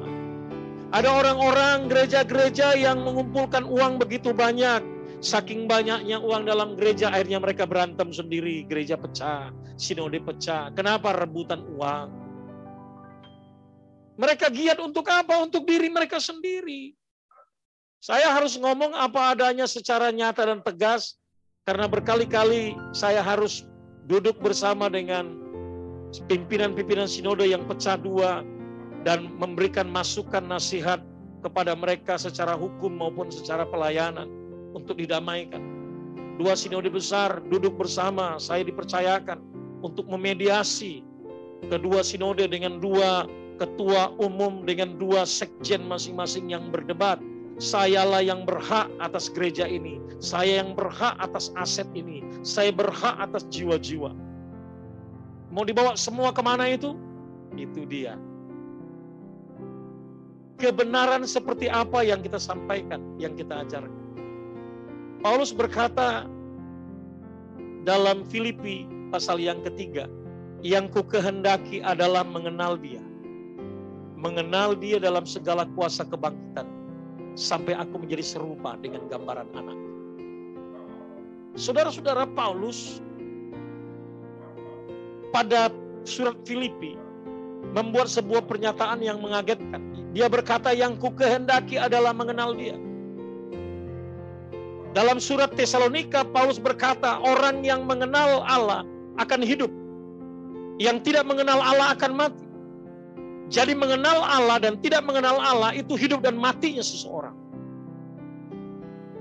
Ada orang-orang gereja-gereja yang mengumpulkan uang begitu banyak, saking banyaknya uang dalam gereja, akhirnya mereka berantem sendiri, gereja pecah, sinode pecah. Kenapa? Rebutan uang. Mereka giat untuk apa? Untuk diri mereka sendiri. Saya harus ngomong apa adanya secara nyata dan tegas, karena berkali-kali saya harus duduk bersama dengan pimpinan-pimpinan sinode yang pecah dua dan memberikan masukan nasihat kepada mereka secara hukum maupun secara pelayanan untuk didamaikan. Dua sinode besar duduk bersama, saya dipercayakan untuk memediasi kedua sinode dengan dua ketua umum, dengan dua sekjen masing-masing yang berdebat. Sayalah yang berhak atas gereja ini. Saya yang berhak atas aset ini. Saya berhak atas jiwa-jiwa. Mau dibawa semua kemana itu? Itu dia. Kebenaran seperti apa yang kita sampaikan, yang kita ajarkan. Paulus berkata dalam Filipi pasal yang ketiga, yang kukehendaki adalah mengenal dia. Mengenal dia dalam segala kuasa kebangkitan. Sampai aku menjadi serupa dengan gambaran anak. Saudara-saudara, Paulus pada surat Filipi membuat sebuah pernyataan yang mengagetkan. Dia berkata, yang kukehendaki adalah mengenal dia. Dalam surat Tesalonika, Paulus berkata, orang yang mengenal Allah akan hidup. Yang tidak mengenal Allah akan mati. Jadi mengenal Allah dan tidak mengenal Allah itu hidup dan matinya seseorang.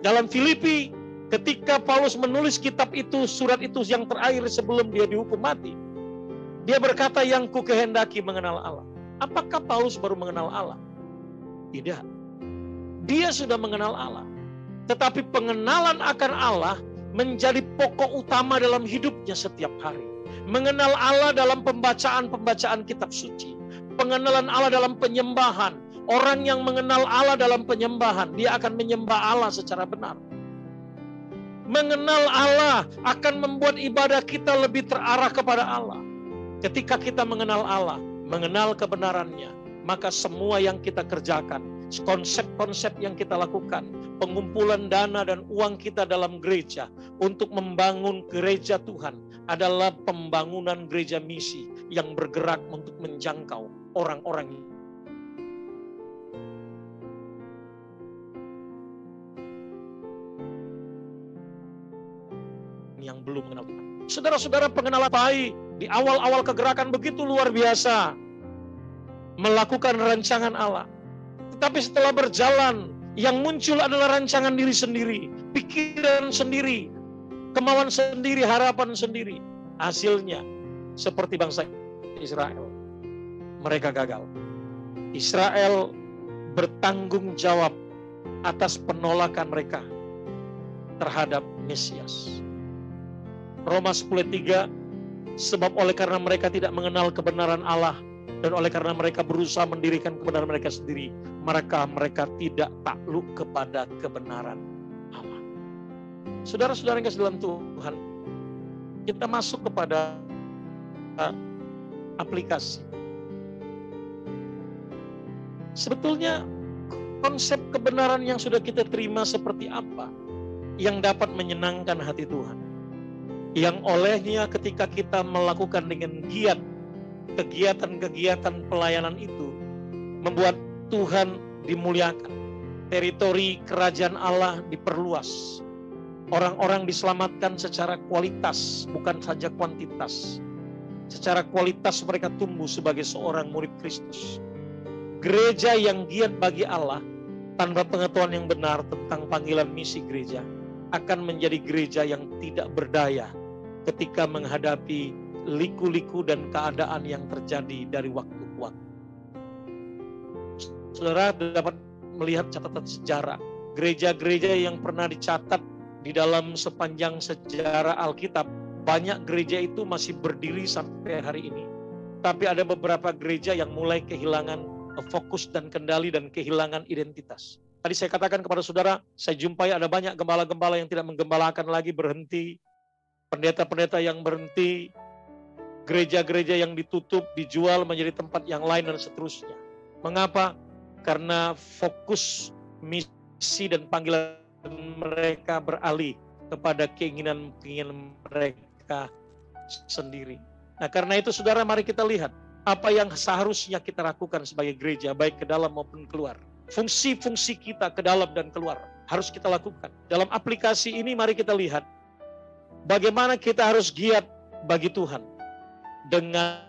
Dalam Filipi, ketika Paulus menulis kitab itu, surat itu yang terakhir sebelum dia dihukum mati, dia berkata, yang kukehendaki mengenal Allah. Apakah Paulus baru mengenal Allah? Tidak. Dia sudah mengenal Allah. Tetapi pengenalan akan Allah menjadi pokok utama dalam hidupnya setiap hari. Mengenal Allah dalam pembacaan kitab suci. Pengenalan Allah dalam penyembahan. Orang yang mengenal Allah dalam penyembahan, dia akan menyembah Allah secara benar. Mengenal Allah akan membuat ibadah kita lebih terarah kepada Allah. Ketika kita mengenal Allah, mengenal kebenarannya, maka semua yang kita kerjakan, konsep-konsep yang kita lakukan, pengumpulan dana dan uang kita dalam gereja untuk membangun gereja Tuhan adalah pembangunan gereja misi yang bergerak untuk menjangkau orang-orang yang belum mengenal Tuhan. Saudara-saudara, pengenalan baik di awal-awal kegerakan begitu luar biasa, melakukan rancangan Allah. Tetapi setelah berjalan, yang muncul adalah rancangan diri sendiri, pikiran sendiri, kemauan sendiri, harapan sendiri. Hasilnya seperti bangsa Israel. Mereka gagal. Israel bertanggung jawab atas penolakan mereka terhadap Mesias. Roma 10:3, sebab oleh karena mereka tidak mengenal kebenaran Allah dan oleh karena mereka berusaha mendirikan kebenaran mereka sendiri, maka mereka tidak takluk kepada kebenaran Allah. Saudara-saudara yang kasih dalam Tuhan, kita masuk kepada aplikasi. Sebetulnya konsep kebenaran yang sudah kita terima seperti apa yang dapat menyenangkan hati Tuhan? Yang olehnya ketika kita melakukan dengan giat kegiatan-kegiatan pelayanan itu membuat Tuhan dimuliakan. Teritori kerajaan Allah diperluas. Orang-orang diselamatkan secara kualitas, bukan saja kuantitas. Secara kualitas mereka tumbuh sebagai seorang murid Kristus. Gereja yang giat bagi Allah tanpa pengetahuan yang benar tentang panggilan misi gereja akan menjadi gereja yang tidak berdaya ketika menghadapi liku-liku dan keadaan yang terjadi dari waktu ke waktu. Saudara dapat melihat catatan sejarah. Gereja-gereja yang pernah dicatat di dalam sepanjang sejarah Alkitab, banyak gereja itu masih berdiri sampai hari ini. Tapi ada beberapa gereja yang mulai kehilangan fokus dan kendali dan kehilangan identitas. Tadi saya katakan kepada saudara, saya jumpai ada banyak gembala-gembala yang tidak menggembalakan lagi, berhenti. Pendeta-pendeta yang berhenti, gereja-gereja yang ditutup, dijual menjadi tempat yang lain dan seterusnya. Mengapa? Karena fokus misi dan panggilan mereka beralih kepada keinginan-keinginan mereka sendiri. Nah, karena itu saudara, mari kita lihat apa yang seharusnya kita lakukan sebagai gereja, baik ke dalam maupun keluar. Fungsi-fungsi kita ke dalam dan keluar harus kita lakukan. Dalam aplikasi ini mari kita lihat bagaimana kita harus giat bagi Tuhan dengan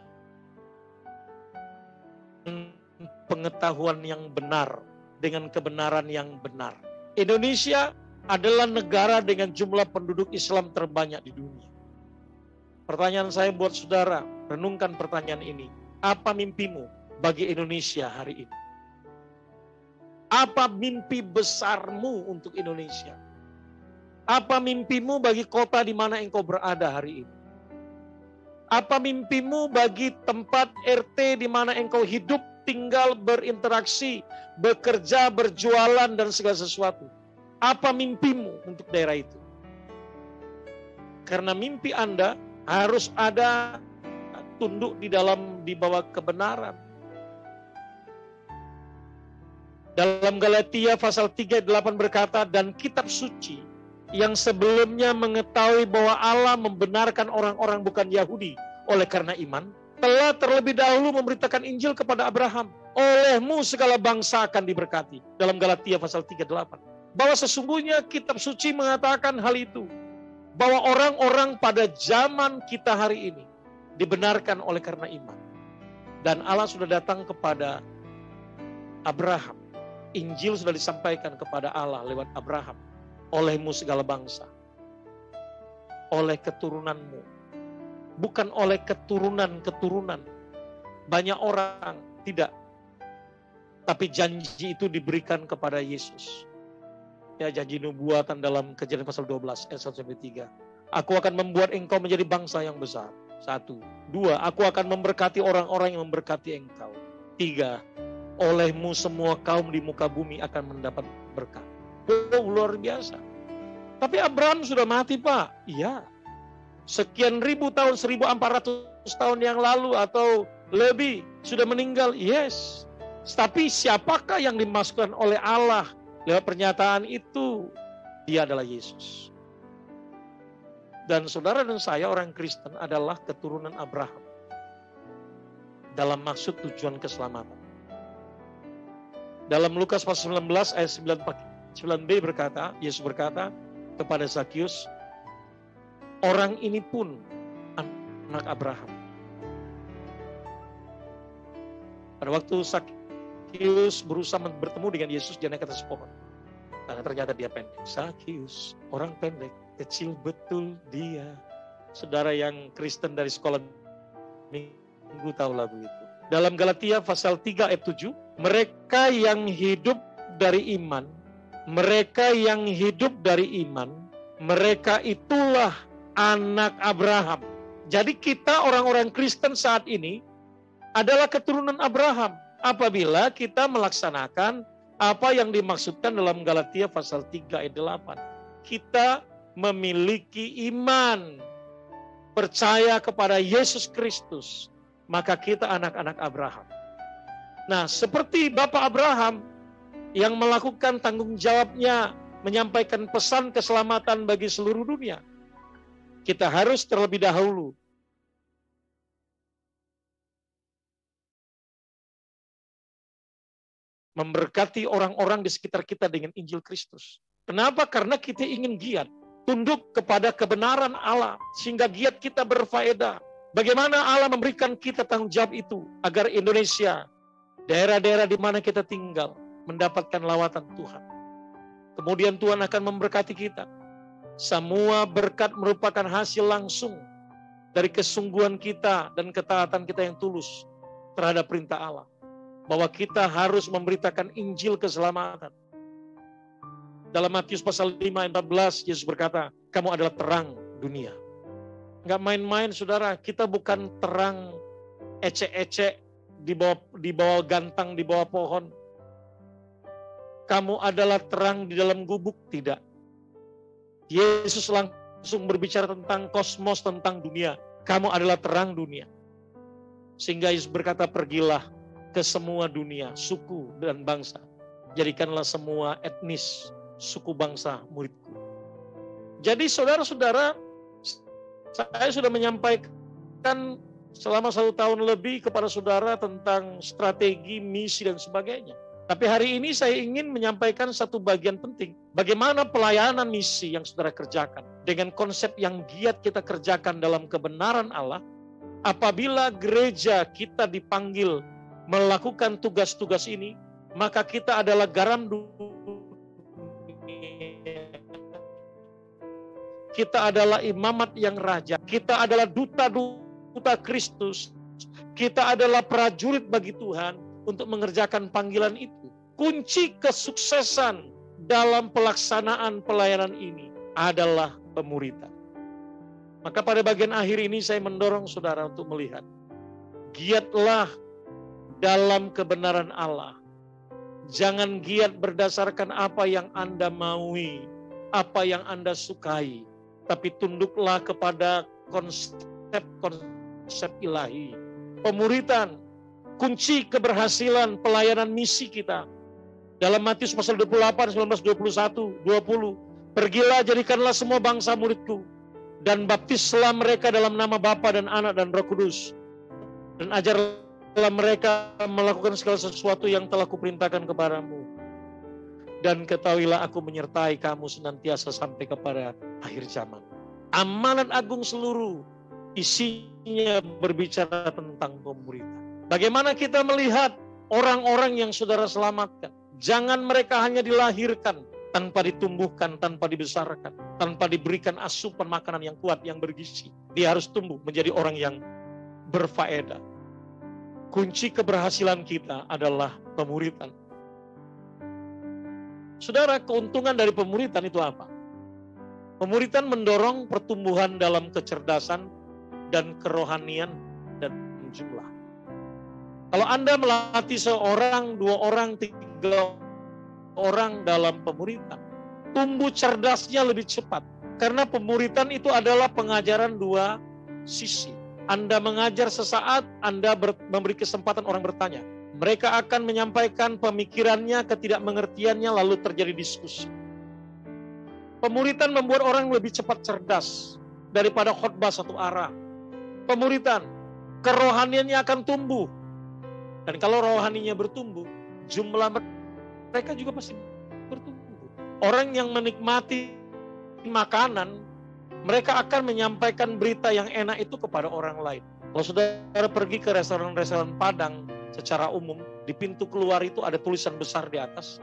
pengetahuan yang benar, dengan kebenaran yang benar. Indonesia adalah negara dengan jumlah penduduk Islam terbanyak di dunia. Pertanyaan saya buat saudara, renungkan pertanyaan ini. Apa mimpimu bagi Indonesia hari ini? Apa mimpi besarmu untuk Indonesia? Apa mimpimu bagi kota di mana engkau berada hari ini? Apa mimpimu bagi tempat RT di mana engkau hidup, tinggal, berinteraksi, bekerja, berjualan, dan segala sesuatu? Apa mimpimu untuk daerah itu? Karena mimpi Anda harus ada tunduk di bawah kebenaran. Dalam Galatia pasal 3:8 berkata, dan kitab suci yang sebelumnya mengetahui bahwa Allah membenarkan orang-orang bukan Yahudi oleh karena iman, telah terlebih dahulu memberitakan Injil kepada Abraham. Olehmu segala bangsa akan diberkati. Dalam Galatia pasal 3:8. Bahwa sesungguhnya kitab suci mengatakan hal itu. Bahwa orang-orang pada zaman kita hari ini dibenarkan oleh karena iman. Dan Allah sudah datang kepada Abraham. Injil sudah disampaikan kepada Allah lewat Abraham. Olehmu segala bangsa. Oleh keturunanmu. Bukan oleh keturunan-keturunan. Banyak orang tidak. Tapi janji itu diberikan kepada Yesus. Ya, janji nubuatan dalam Kejadian pasal 12 ayat 1-3. Aku akan membuat engkau menjadi bangsa yang besar. 1. 2. Aku akan memberkati orang-orang yang memberkati engkau. 3. Olehmu semua kaum di muka bumi akan mendapat berkat. Oh, luar biasa. Tapi Abraham sudah mati, Pak. Iya. Sekian ribu tahun, 1400 tahun yang lalu atau lebih sudah meninggal. Yes. Tapi siapakah yang dimasukkan oleh Allah lewat pernyataan itu? Dia adalah Yesus. Dan saudara dan saya orang Kristen adalah keturunan Abraham. Dalam maksud tujuan keselamatan. Dalam Lukas pasal 19 ayat 9b berkata, Yesus berkata kepada Zakius, orang ini pun anak Abraham. Pada waktu Zakius berusaha bertemu dengan Yesus, dia naik ke atas pohon. Karena ternyata dia pendek. Zakius, orang pendek, kecil betul dia. Saudara yang Kristen dari sekolah minggu tahu lagu itu. Dalam Galatia pasal 3 ayat 7, mereka yang hidup dari iman, mereka yang hidup dari iman, mereka itulah anak Abraham. Jadi kita orang-orang Kristen saat ini adalah keturunan Abraham. Apabila kita melaksanakan apa yang dimaksudkan dalam Galatia pasal 3 ayat 8. Kita memiliki iman, percaya kepada Yesus Kristus, maka kita anak-anak Abraham. Nah, seperti Bapak Abraham yang melakukan tanggung jawabnya menyampaikan pesan keselamatan bagi seluruh dunia, kita harus terlebih dahulu memberkati orang-orang di sekitar kita dengan Injil Kristus. Kenapa? Karena kita ingin giat, tunduk kepada kebenaran Allah, sehingga giat kita berfaedah. Bagaimana Allah memberikan kita tanggung jawab itu, agar Indonesia, daerah-daerah di mana kita tinggal, mendapatkan lawatan Tuhan. Kemudian Tuhan akan memberkati kita. Semua berkat merupakan hasil langsung dari kesungguhan kita dan ketaatan kita yang tulus terhadap perintah Allah. Bahwa kita harus memberitakan Injil keselamatan. Dalam Matius pasal 5 ayat 14, Yesus berkata, kamu adalah terang dunia. Enggak main-main, saudara. Kita bukan terang ecek-ecek di bawah gantang, di bawah pohon. Kamu adalah terang di dalam gubuk, tidak. Yesus langsung berbicara tentang kosmos, tentang dunia. Kamu adalah terang dunia. Sehingga Yesus berkata, pergilah ke semua dunia, suku dan bangsa. Jadikanlah semua etnis, suku bangsa muridku. Jadi saudara-saudara, saya sudah menyampaikan selama 1 tahun lebih kepada saudara tentang strategi, misi, dan sebagainya. Tapi hari ini saya ingin menyampaikan satu bagian penting. Bagaimana pelayanan misi yang saudara kerjakan. Dengan konsep yang giat kita kerjakan dalam kebenaran Allah. Apabila gereja kita dipanggil melakukan tugas-tugas ini, maka kita adalah garam dunia. Kita adalah imamat yang raja. Kita adalah duta-duta Kristus. Kita adalah prajurit bagi Tuhan untuk mengerjakan panggilan itu. Kunci kesuksesan dalam pelaksanaan pelayanan ini adalah pemuridan. Maka pada bagian akhir ini saya mendorong saudara untuk melihat. Giatlah dalam kebenaran Allah. Jangan giat berdasarkan apa yang Anda maui, apa yang Anda sukai. Tapi tunduklah kepada konsep ilahi. Pemuridan, kunci keberhasilan pelayanan misi kita. Dalam Matius pasal 28, 19, 21, 20. Pergilah, jadikanlah semua bangsa muridku. Dan baptislah mereka dalam nama Bapa dan Anak dan Roh Kudus. Dan ajarlah mereka melakukan segala sesuatu yang telah kuperintahkan kepadamu. Dan ketahuilah aku menyertai kamu senantiasa sampai kepada akhir zaman. Amanat agung seluruh isinya berbicara tentang pemuridan. Bagaimana kita melihat orang-orang yang saudara selamatkan. Jangan mereka hanya dilahirkan tanpa ditumbuhkan, tanpa dibesarkan, tanpa diberikan asupan makanan yang kuat, yang bergizi. Dia harus tumbuh menjadi orang yang berfaedah. Kunci keberhasilan kita adalah pemuridan. Saudara, keuntungan dari pemuritan itu apa? Pemuritan mendorong pertumbuhan dalam kecerdasan dan kerohanian dan jumlah. Kalau Anda melatih seorang, 2 orang, 3 orang dalam pemuritan, tumbuh cerdasnya lebih cepat. Karena pemuritan itu adalah pengajaran 2 sisi. Anda mengajar sesaat, Anda memberi kesempatan orang bertanya. Mereka akan menyampaikan pemikirannya, ketidakmengertiannya, lalu terjadi diskusi. Pemuritan membuat orang lebih cepat cerdas daripada khotbah satu arah. Pemuritan, kerohaniannya akan tumbuh. Dan kalau rohaninya bertumbuh, jumlah mereka juga pasti bertumbuh. Orang yang menikmati makanan, mereka akan menyampaikan berita yang enak itu kepada orang lain. Kalau saudara pergi ke restoran-restoran Padang secara umum, di pintu keluar itu ada tulisan besar di atas.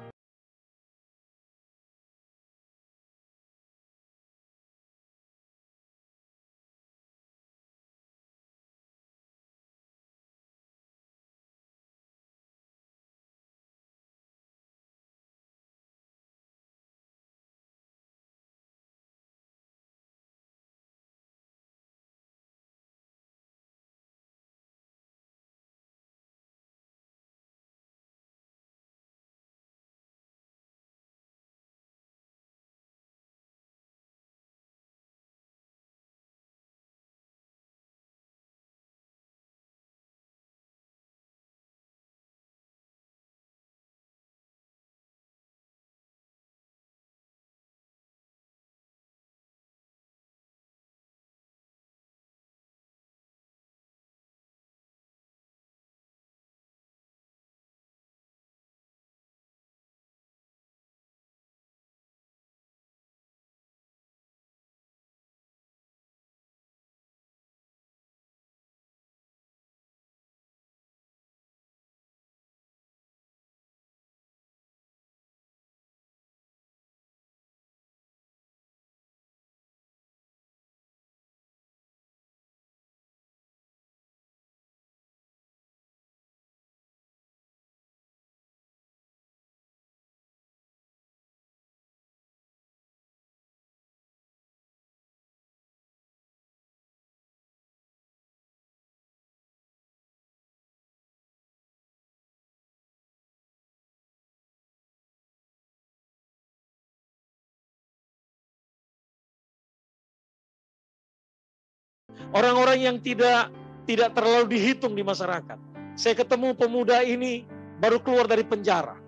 Orang-orang yang tidak terlalu dihitung di masyarakat. Saya ketemu pemuda ini baru keluar dari penjara.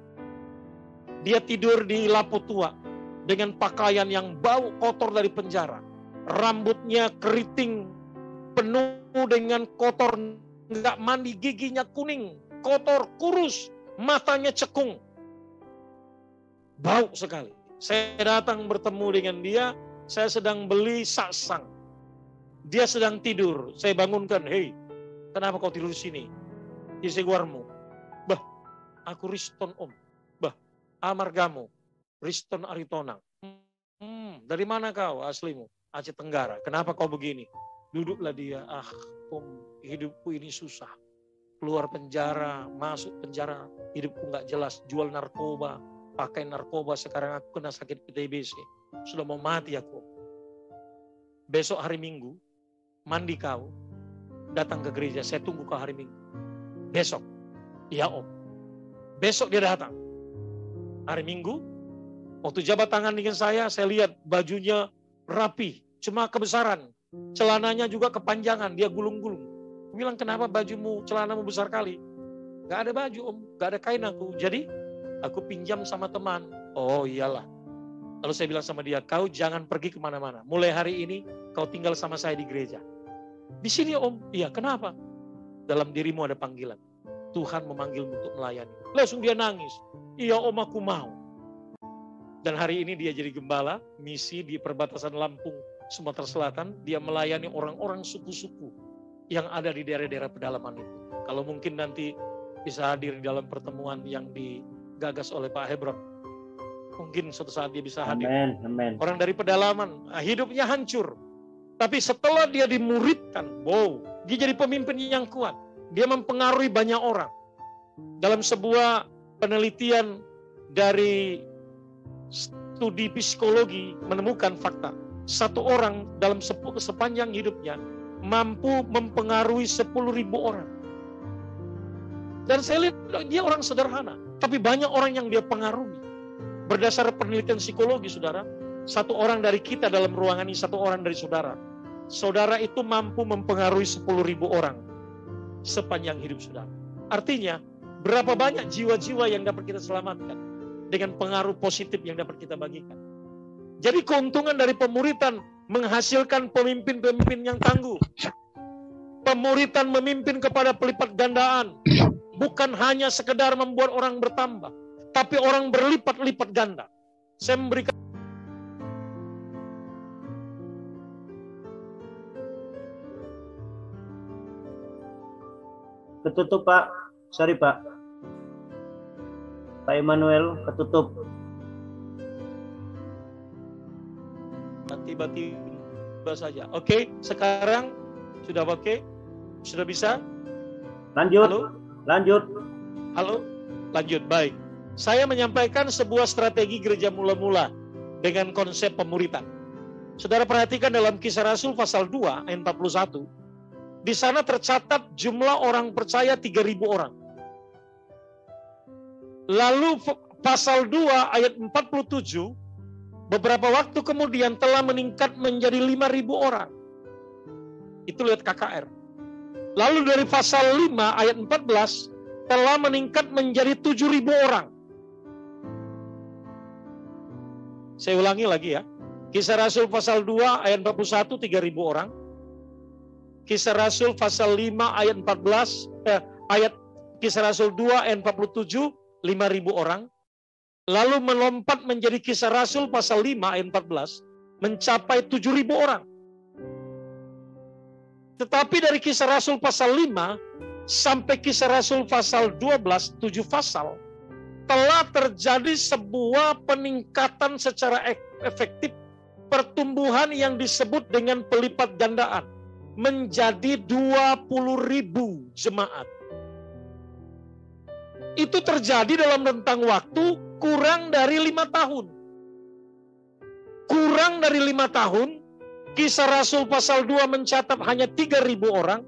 Dia tidur di lapo tua dengan pakaian yang bau kotor dari penjara. Rambutnya keriting, penuh dengan kotor, nggak mandi, giginya kuning, kotor, kurus, matanya cekung. Bau sekali. Saya datang bertemu dengan dia, saya sedang beli saksang. Dia sedang tidur, saya bangunkan, hei, kenapa kau tidur di sini? Di seguarmu. Bah, aku Riston om. Bah, amargamu. Riston Aritonang. Dari mana kau aslimu? Aceh Tenggara. Kenapa kau begini? Duduklah dia, om, hidupku ini susah. Keluar penjara, masuk penjara, hidupku nggak jelas. Jual narkoba, pakai narkoba, sekarang aku kena sakit TBC. Sudah mau mati aku. Besok hari Minggu, mandi kau, datang ke gereja, saya tunggu kau hari Minggu. Besok, iya om. Besok dia datang. Hari Minggu, waktu jabat tangan dengan saya lihat bajunya rapi, cuma kebesaran. Celananya juga kepanjangan, dia gulung-gulung. Bilang, kenapa bajumu, celanamu besar kali? Gak ada baju om, gak ada kain aku. Jadi, aku pinjam sama teman. Oh iyalah. Lalu saya bilang sama dia, kau jangan pergi kemana-mana. Mulai hari ini, kau tinggal sama saya di gereja. Di sini om, iya kenapa? Dalam dirimu ada panggilan. Tuhan memanggilmu untuk melayani. Langsung dia nangis. Iya om, aku mau. Dan hari ini dia jadi gembala, misi di perbatasan Lampung, Sumatera Selatan. Dia melayani orang-orang suku-suku yang ada di daerah-daerah pedalaman itu. Kalau mungkin nanti bisa hadir di dalam pertemuan yang digagas oleh Pak Hebron. Mungkin suatu saat dia bisa hadir. Amen. Orang dari pedalaman, hidupnya hancur. Tapi setelah dia dimuridkan, wow, dia jadi pemimpin yang kuat. Dia mempengaruhi banyak orang. Dalam sebuah penelitian dari studi psikologi menemukan fakta. Satu orang dalam sepanjang hidupnya mampu mempengaruhi 10.000 orang. Dan saya lihat dia orang sederhana, tapi banyak orang yang dia pengaruhi. Berdasar penelitian psikologi, saudara, satu orang dari kita dalam ruangan ini, satu orang dari saudara. Saudara itu mampu mempengaruhi 10.000 orang sepanjang hidup saudara. Artinya, berapa banyak jiwa-jiwa yang dapat kita selamatkan dengan pengaruh positif yang dapat kita bagikan. Jadi keuntungan dari pemuritan menghasilkan pemimpin-pemimpin yang tangguh. Pemuritan memimpin kepada pelipat gandaan. Bukan hanya sekedar membuat orang bertambah, tapi orang berlipat-lipat ganda. Saya memberikan ketutup, Pak. Sorry, Pak. Pak Emmanuel, ketutup. Tiba-tiba saja. Oke, sekarang sudah oke? Sudah bisa? Lanjut. Halo? Lanjut. Halo? Lanjut, baik. Saya menyampaikan sebuah strategi gereja mula-mula dengan konsep pemuritan. Saudara perhatikan dalam Kisah Rasul pasal 2 ayat 41. Di sana tercatat jumlah orang percaya 3.000 orang. Lalu pasal 2 ayat 47, beberapa waktu kemudian telah meningkat menjadi 5.000 orang. Itu lihat KKR. Lalu dari pasal 5 ayat 14 telah meningkat menjadi 7.000 orang. Saya ulangi lagi ya. Kisah Rasul pasal 2 ayat 41 3.000 orang. Kisah Rasul pasal 5 ayat 14 Kisah Rasul 2 ayat 47 5.000 orang. Lalu melompat menjadi Kisah Rasul pasal 5 ayat 14 mencapai 7.000 orang. Tetapi dari Kisah Rasul pasal 5 sampai Kisah Rasul pasal 12, 7 pasal, telah terjadi sebuah peningkatan secara efektif pertumbuhan yang disebut dengan pelipat gandaan menjadi 20.000 jemaat. Itu terjadi dalam rentang waktu kurang dari 5 tahun. Kurang dari 5 tahun, Kisah Rasul pasal 2 mencatat hanya 3.000 orang,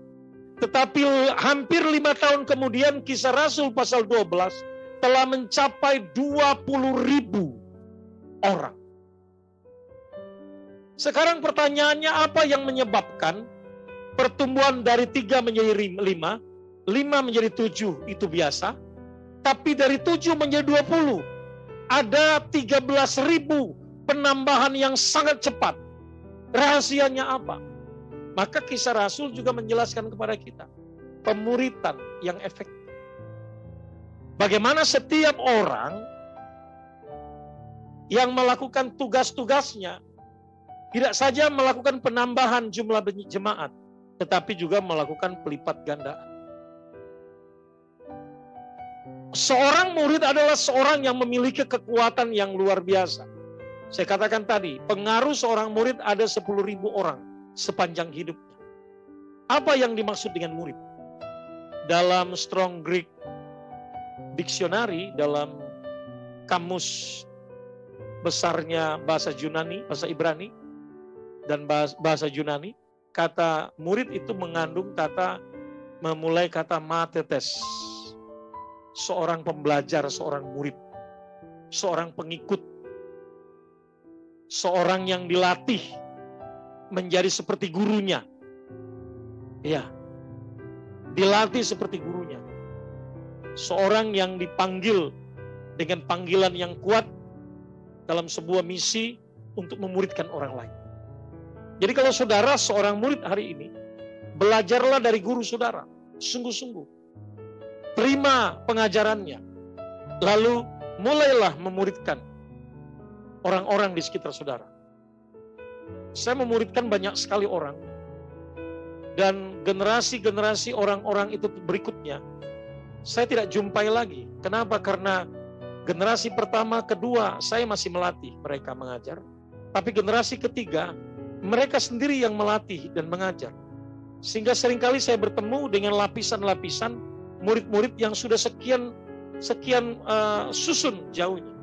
tetapi hampir 5 tahun kemudian Kisah Rasul pasal 12 telah mencapai 20.000 orang. Sekarang pertanyaannya, apa yang menyebabkan pertumbuhan dari 3 menjadi 5, 5 menjadi 7 itu biasa, tapi dari 7 menjadi 20, ada 13.000 penambahan yang sangat cepat. Rahasianya apa? Maka Kisah Rasul juga menjelaskan kepada kita pemuritan yang efektif. Bagaimana setiap orang yang melakukan tugas-tugasnya tidak saja melakukan penambahan jumlah jemaat, tetapi juga melakukan pelipat gandaan. Seorang murid adalah seorang yang memiliki kekuatan yang luar biasa. Saya katakan tadi, pengaruh seorang murid ada 10.000 orang sepanjang hidupnya. Apa yang dimaksud dengan murid? Dalam Strong Greek Dictionary, dalam kamus besarnya bahasa Yunani, bahasa Ibrani, dan bahasa Yunani, kata murid itu mengandung memulai kata matetes. Seorang pembelajar, seorang murid, seorang pengikut, seorang yang dilatih menjadi seperti gurunya. Ya, dilatih seperti gurunya. Seorang yang dipanggil dengan panggilan yang kuat dalam sebuah misi untuk memuridkan orang lain. Jadi kalau saudara seorang murid hari ini, belajarlah dari guru saudara, sungguh-sungguh. Terima pengajarannya, lalu mulailah memuridkan orang-orang di sekitar saudara. Saya memuridkan banyak sekali orang, dan generasi-generasi orang-orang itu berikutnya saya tidak jumpai lagi. Kenapa? Karena generasi pertama, kedua saya masih melatih mereka mengajar, tapi generasi ketiga mereka sendiri yang melatih dan mengajar. Sehingga seringkali saya bertemu dengan lapisan-lapisan murid-murid yang sudah sekian susun jauhnya.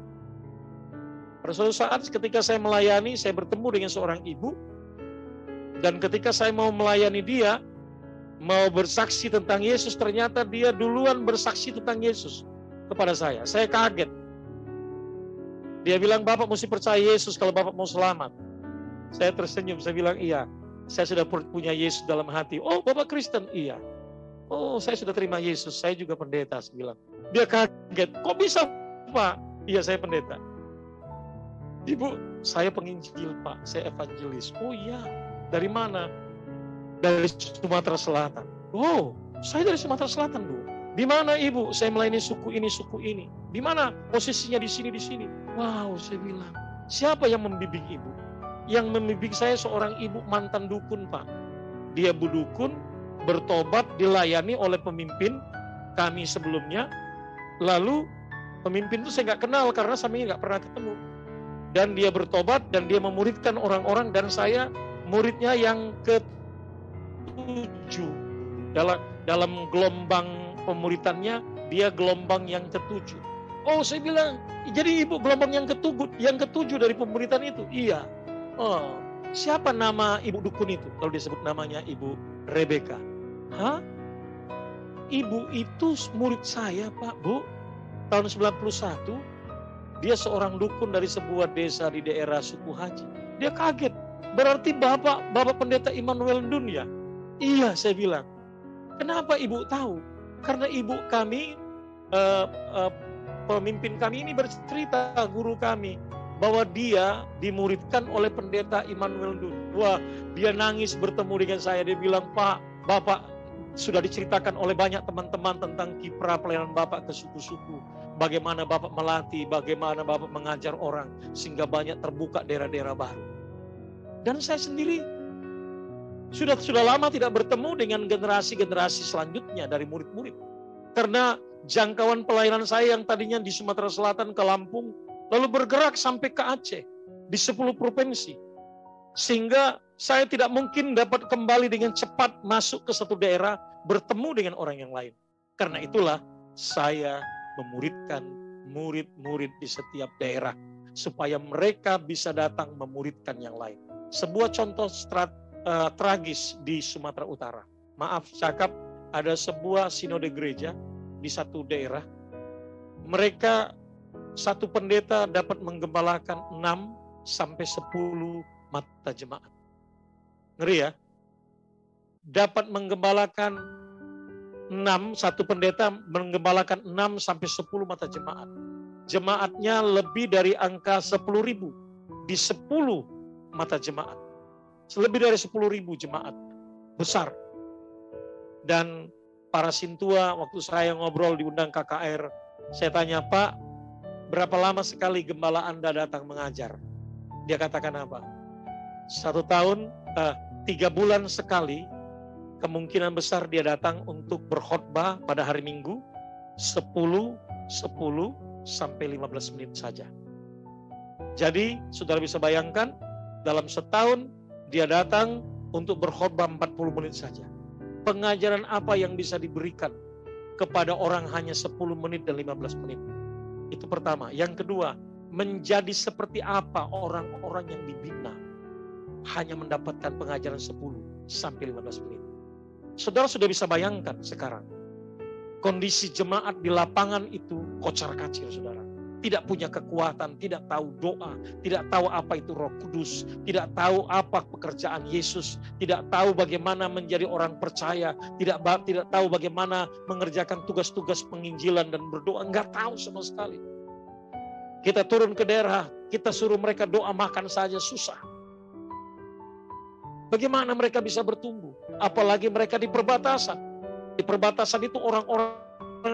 Pada suatu saat ketika saya melayani, saya bertemu dengan seorang ibu, dan ketika saya mau melayani dia, mau bersaksi tentang Yesus, ternyata dia duluan bersaksi tentang Yesus kepada saya. Saya kaget. Dia bilang, Bapak mesti percaya Yesus kalau Bapak mau selamat. Saya tersenyum, saya bilang, iya, saya sudah punya Yesus dalam hati. Oh, Bapak Kristen? Iya. Oh, saya sudah terima Yesus, saya juga pendeta, saya bilang. Dia kaget, kok bisa Pak? Iya, saya pendeta. Ibu, saya penginjil Pak, saya evangelis. Oh iya, dari mana? Dari Sumatera Selatan. Oh, saya dari Sumatera Selatan, Bu. Di mana Ibu? Saya melayani suku ini, suku ini. Di mana posisinya? Di sini, di sini. Wow, saya bilang, siapa yang membimbing Ibu? Yang membimbing saya seorang ibu mantan dukun, Pak. Dia budukun, bertobat, dilayani oleh pemimpin kami sebelumnya. Lalu pemimpin itu saya nggak kenal karena saya nggak pernah ketemu. Dan dia bertobat dan dia memuridkan orang-orang, dan saya muridnya yang ke-7. Dalam gelombang pemuridannya, dia gelombang yang ke-7. Oh, saya bilang, jadi Ibu gelombang yang ke-7 dari pemuridan itu? Iya. Oh, siapa nama ibu dukun itu? Kalau disebut namanya Ibu Rebeka. Hah? Ibu itu murid saya, Pak, Bu. Tahun 91, dia seorang dukun dari sebuah desa di daerah Suku Haji. Dia kaget. Berarti Bapak Pendeta Immanuel Ndun ya? Iya, saya bilang. Kenapa Ibu tahu? Karena ibu kami, pemimpin kami ini bercerita, guru kami, bahwa dia dimuridkan oleh Pendeta Immanuel Ndun. Wah, dia nangis bertemu dengan saya. Dia bilang, Pak, Bapak sudah diceritakan oleh banyak teman-teman tentang kiprah pelayanan Bapak ke suku-suku. Bagaimana Bapak melatih, bagaimana Bapak mengajar orang, sehingga banyak terbuka daerah-daerah baru. Dan saya sendiri sudah lama tidak bertemu dengan generasi-generasi selanjutnya dari murid-murid. Karena jangkauan pelayanan saya yang tadinya di Sumatera Selatan ke Lampung, lalu bergerak sampai ke Aceh, di 10 provinsi. Sehingga saya tidak mungkin dapat kembali dengan cepat masuk ke satu daerah, bertemu dengan orang yang lain. Karena itulah saya memuridkan murid-murid di setiap daerah, supaya mereka bisa datang memuridkan yang lain. Sebuah contoh tragis di Sumatera Utara. Maaf cakap, ada sebuah sinode gereja di satu daerah. Mereka, satu pendeta dapat menggembalakan 6 sampai 10 mata jemaat. Ngeri ya? Dapat menggembalakan 6, satu pendeta menggembalakan 6 sampai 10 mata jemaat. Jemaatnya lebih dari angka 10.000 di 10 mata jemaat. Lebih dari 10.000 jemaat. Besar. Dan para sintua, waktu saya ngobrol diundang KKR, saya tanya, Pak, berapa lama sekali gembala Anda datang mengajar? Dia katakan apa? 1 tahun, 3 bulan sekali, kemungkinan besar dia datang untuk berkhotbah pada hari Minggu, 10 sampai 15 menit saja. Jadi, saudara bisa bayangkan, dalam setahun dia datang untuk berkhotbah 40 menit saja. Pengajaran apa yang bisa diberikan kepada orang hanya 10 menit dan 15 menit? Itu pertama. Yang kedua, menjadi seperti apa orang-orang yang dibina hanya mendapatkan pengajaran 10 sampai 15 menit. Saudara sudah bisa bayangkan sekarang kondisi jemaat di lapangan itu kocar-kacir, saudara. Tidak punya kekuatan, tidak tahu doa, tidak tahu apa itu Roh Kudus, tidak tahu apa pekerjaan Yesus, tidak tahu bagaimana menjadi orang percaya, tidak tahu bagaimana mengerjakan tugas-tugas penginjilan dan berdoa, enggak tahu sama sekali. Kita turun ke daerah, kita suruh mereka doa makan saja susah. Bagaimana mereka bisa bertumbuh? Apalagi mereka di perbatasan. Di perbatasan itu orang-orang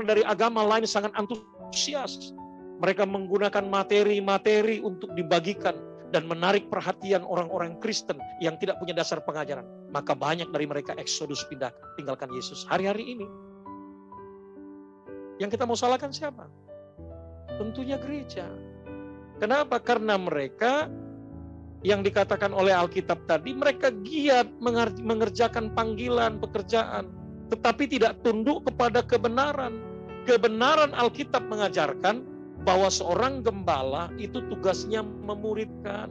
dari agama lain sangat antusias. Mereka menggunakan materi-materi untuk dibagikan dan menarik perhatian orang-orang Kristen yang tidak punya dasar pengajaran. Maka banyak dari mereka eksodus pindah tinggalkan Yesus hari-hari ini. Yang kita mau salahkan siapa? Tentunya gereja. Kenapa? Karena mereka yang dikatakan oleh Alkitab tadi, mereka giat mengerjakan panggilan, pekerjaan, tetapi tidak tunduk kepada kebenaran. Kebenaran Alkitab mengajarkan bahwa seorang gembala itu tugasnya memuridkan.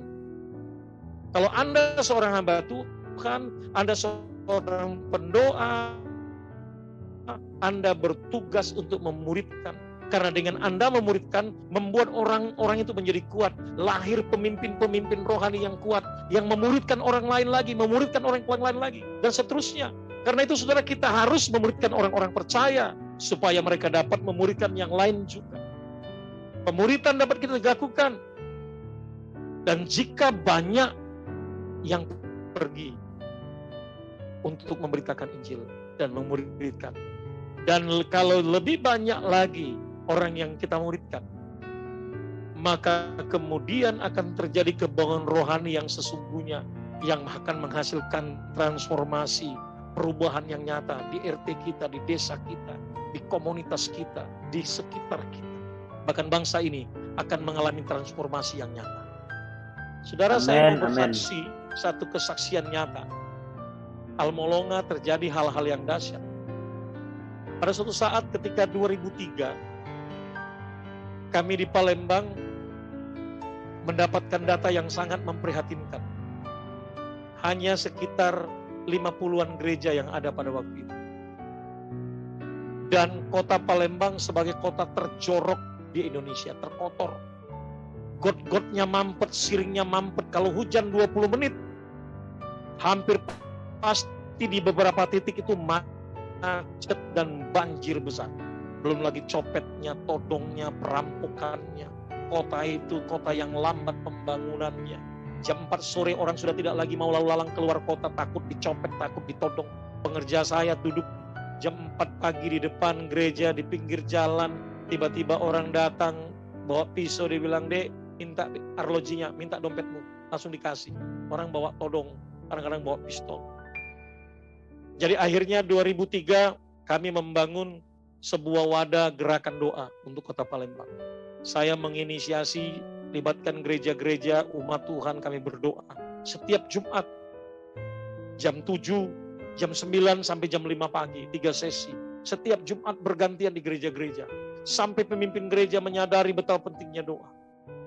Kalau Anda seorang hamba Tuhan, Anda seorang pendoa, Anda bertugas untuk memuridkan. Karena dengan Anda memuridkan, membuat orang-orang itu menjadi kuat. Lahir pemimpin-pemimpin rohani yang kuat, yang memuridkan orang lain lagi, memuridkan orang lain lagi, dan seterusnya. Karena itu saudara, kita harus memuridkan orang-orang percaya, supaya mereka dapat memuridkan yang lain juga. Pemuridan dapat kita lakukan. Dan jika banyak yang pergi untuk memberitakan Injil dan memuridkan, dan kalau lebih banyak lagi orang yang kita muridkan, maka kemudian akan terjadi kebangkitan rohani yang sesungguhnya, yang akan menghasilkan transformasi, perubahan yang nyata di RT kita, di desa kita, di komunitas kita, di sekitar kita. Bahkan bangsa ini akan mengalami transformasi yang nyata. Saudara, saya mau bersaksi satu kesaksian nyata. Almolonga terjadi hal-hal yang dahsyat. Pada suatu saat ketika 2003, kami di Palembang mendapatkan data yang sangat memprihatinkan. Hanya sekitar 50-an gereja yang ada pada waktu itu. Dan kota Palembang sebagai kota terjorok di Indonesia, terkotor. Got-gotnya mampet, siringnya mampet. Kalau hujan 20 menit, hampir pasti di beberapa titik itu macet dan banjir besar. Belum lagi copetnya, todongnya, perampokannya. Kota itu kota yang lambat pembangunannya. Jam 4 sore orang sudah tidak lagi mau lalu lalang keluar kota, takut dicopet, takut ditodong. Pengerja saya duduk jam 4 pagi di depan gereja, di pinggir jalan. Tiba-tiba orang datang bawa pisau, dia bilang, "Dek, minta arlojinya, minta dompetmu." Langsung dikasih. Orang bawa todong, kadang-kadang bawa pistol. Jadi akhirnya 2003 kami membangun sebuah wadah gerakan doa untuk kota Palembang. Saya menginisiasi, libatkan gereja-gereja umat Tuhan, kami berdoa setiap Jumat jam 7, jam 9 sampai jam 5 pagi, 3 sesi. Setiap Jumat bergantian di gereja-gereja. Sampai pemimpin gereja menyadari betapa pentingnya doa.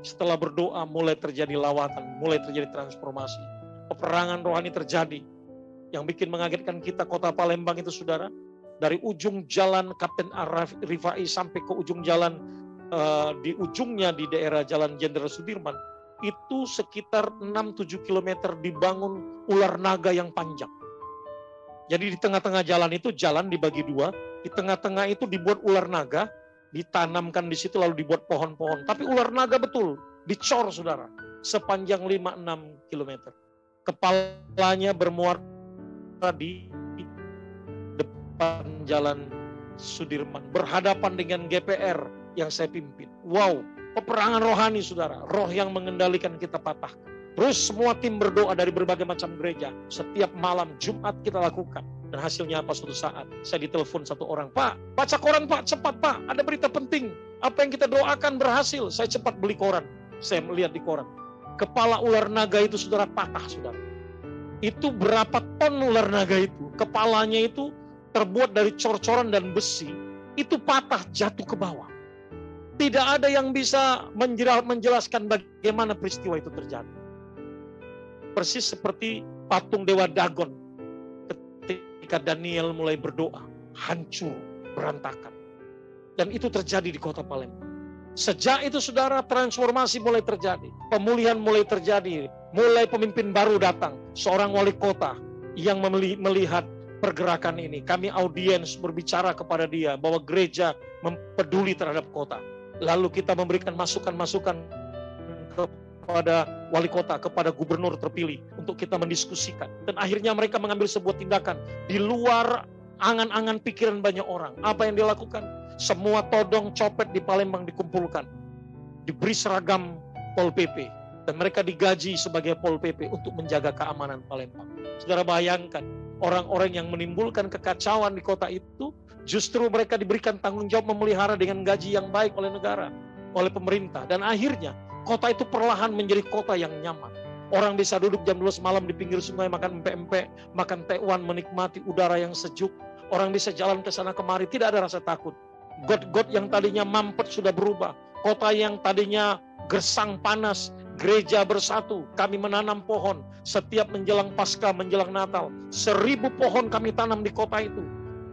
Setelah berdoa mulai terjadi lawatan, mulai terjadi transformasi. Peperangan rohani terjadi. Yang bikin mengagetkan kita kota Palembang itu saudara, dari ujung jalan Kapten Rifai sampai ke ujung jalan di ujungnya di daerah Jalan Jenderal Sudirman, itu sekitar 6-7 km dibangun ular naga yang panjang. Jadi di tengah-tengah jalan itu jalan dibagi dua, di tengah-tengah itu dibuat ular naga, ditanamkan di situ lalu dibuat pohon-pohon. Tapi ular naga betul, dicor saudara, sepanjang 5-6 km. Kepalanya bermuara di depan jalan Sudirman, berhadapan dengan GPR yang saya pimpin. Wow, peperangan rohani saudara, roh yang mengendalikan kita patahkan. Terus semua tim berdoa dari berbagai macam gereja. Setiap malam Jumat kita lakukan. Dan hasilnya apa, suatu saat saya ditelepon satu orang, "Pak, baca koran Pak, cepat Pak, ada berita penting. Apa yang kita doakan berhasil." Saya cepat beli koran. Saya melihat di koran, kepala ular naga itu saudara patah saudara. Itu berapa ton ular naga itu? Kepalanya itu terbuat dari cor-coran dan besi. Itu patah jatuh ke bawah. Tidak ada yang bisa menjelaskan bagaimana peristiwa itu terjadi. Persis seperti patung Dewa Dagon ketika Daniel mulai berdoa, hancur, berantakan. Dan itu terjadi di kota Palembang. Sejak itu saudara, transformasi mulai terjadi. Pemulihan mulai terjadi. Mulai pemimpin baru datang. Seorang wali kota yang melihat pergerakan ini. Kami audiens berbicara kepada dia bahwa gereja peduli terhadap kota. Lalu kita memberikan masukan-masukan kepada wali kota, kepada gubernur terpilih untuk kita mendiskusikan. Dan akhirnya mereka mengambil sebuah tindakan di luar angan-angan pikiran banyak orang. Apa yang dilakukan? Semua todong copet di Palembang dikumpulkan, diberi seragam Pol PP, dan mereka digaji sebagai Pol PP untuk menjaga keamanan Palembang. Saudara bayangkan, orang-orang yang menimbulkan kekacauan di kota itu, justru mereka diberikan tanggung jawab memelihara dengan gaji yang baik oleh negara, oleh pemerintah. Dan akhirnya kota itu perlahan menjadi kota yang nyaman. Orang bisa duduk jam 12 malam di pinggir sungai, makan empek-empek, makan tekwan, menikmati udara yang sejuk. Orang bisa jalan ke sana kemari, tidak ada rasa takut. Got-got yang tadinya mampet sudah berubah. Kota yang tadinya gersang panas, gereja bersatu. Kami menanam pohon setiap menjelang Paskah, menjelang Natal. 1000 pohon kami tanam di kota itu.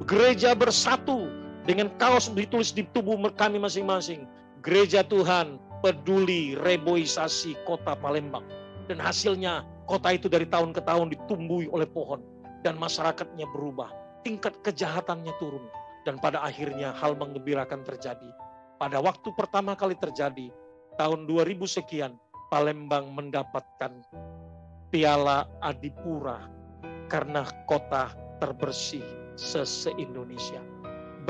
Gereja bersatu dengan kaos ditulis di tubuh kami masing-masing. Gereja Tuhan peduli reboisasi kota Palembang. Dan hasilnya kota itu dari tahun ke tahun ditumbuhi oleh pohon. Dan masyarakatnya berubah. Tingkat kejahatannya turun. Dan pada akhirnya hal menggembirakan terjadi. Pada waktu pertama kali terjadi, tahun 2000 sekian, Palembang mendapatkan piala Adipura karena kota terbersih se-Indonesia.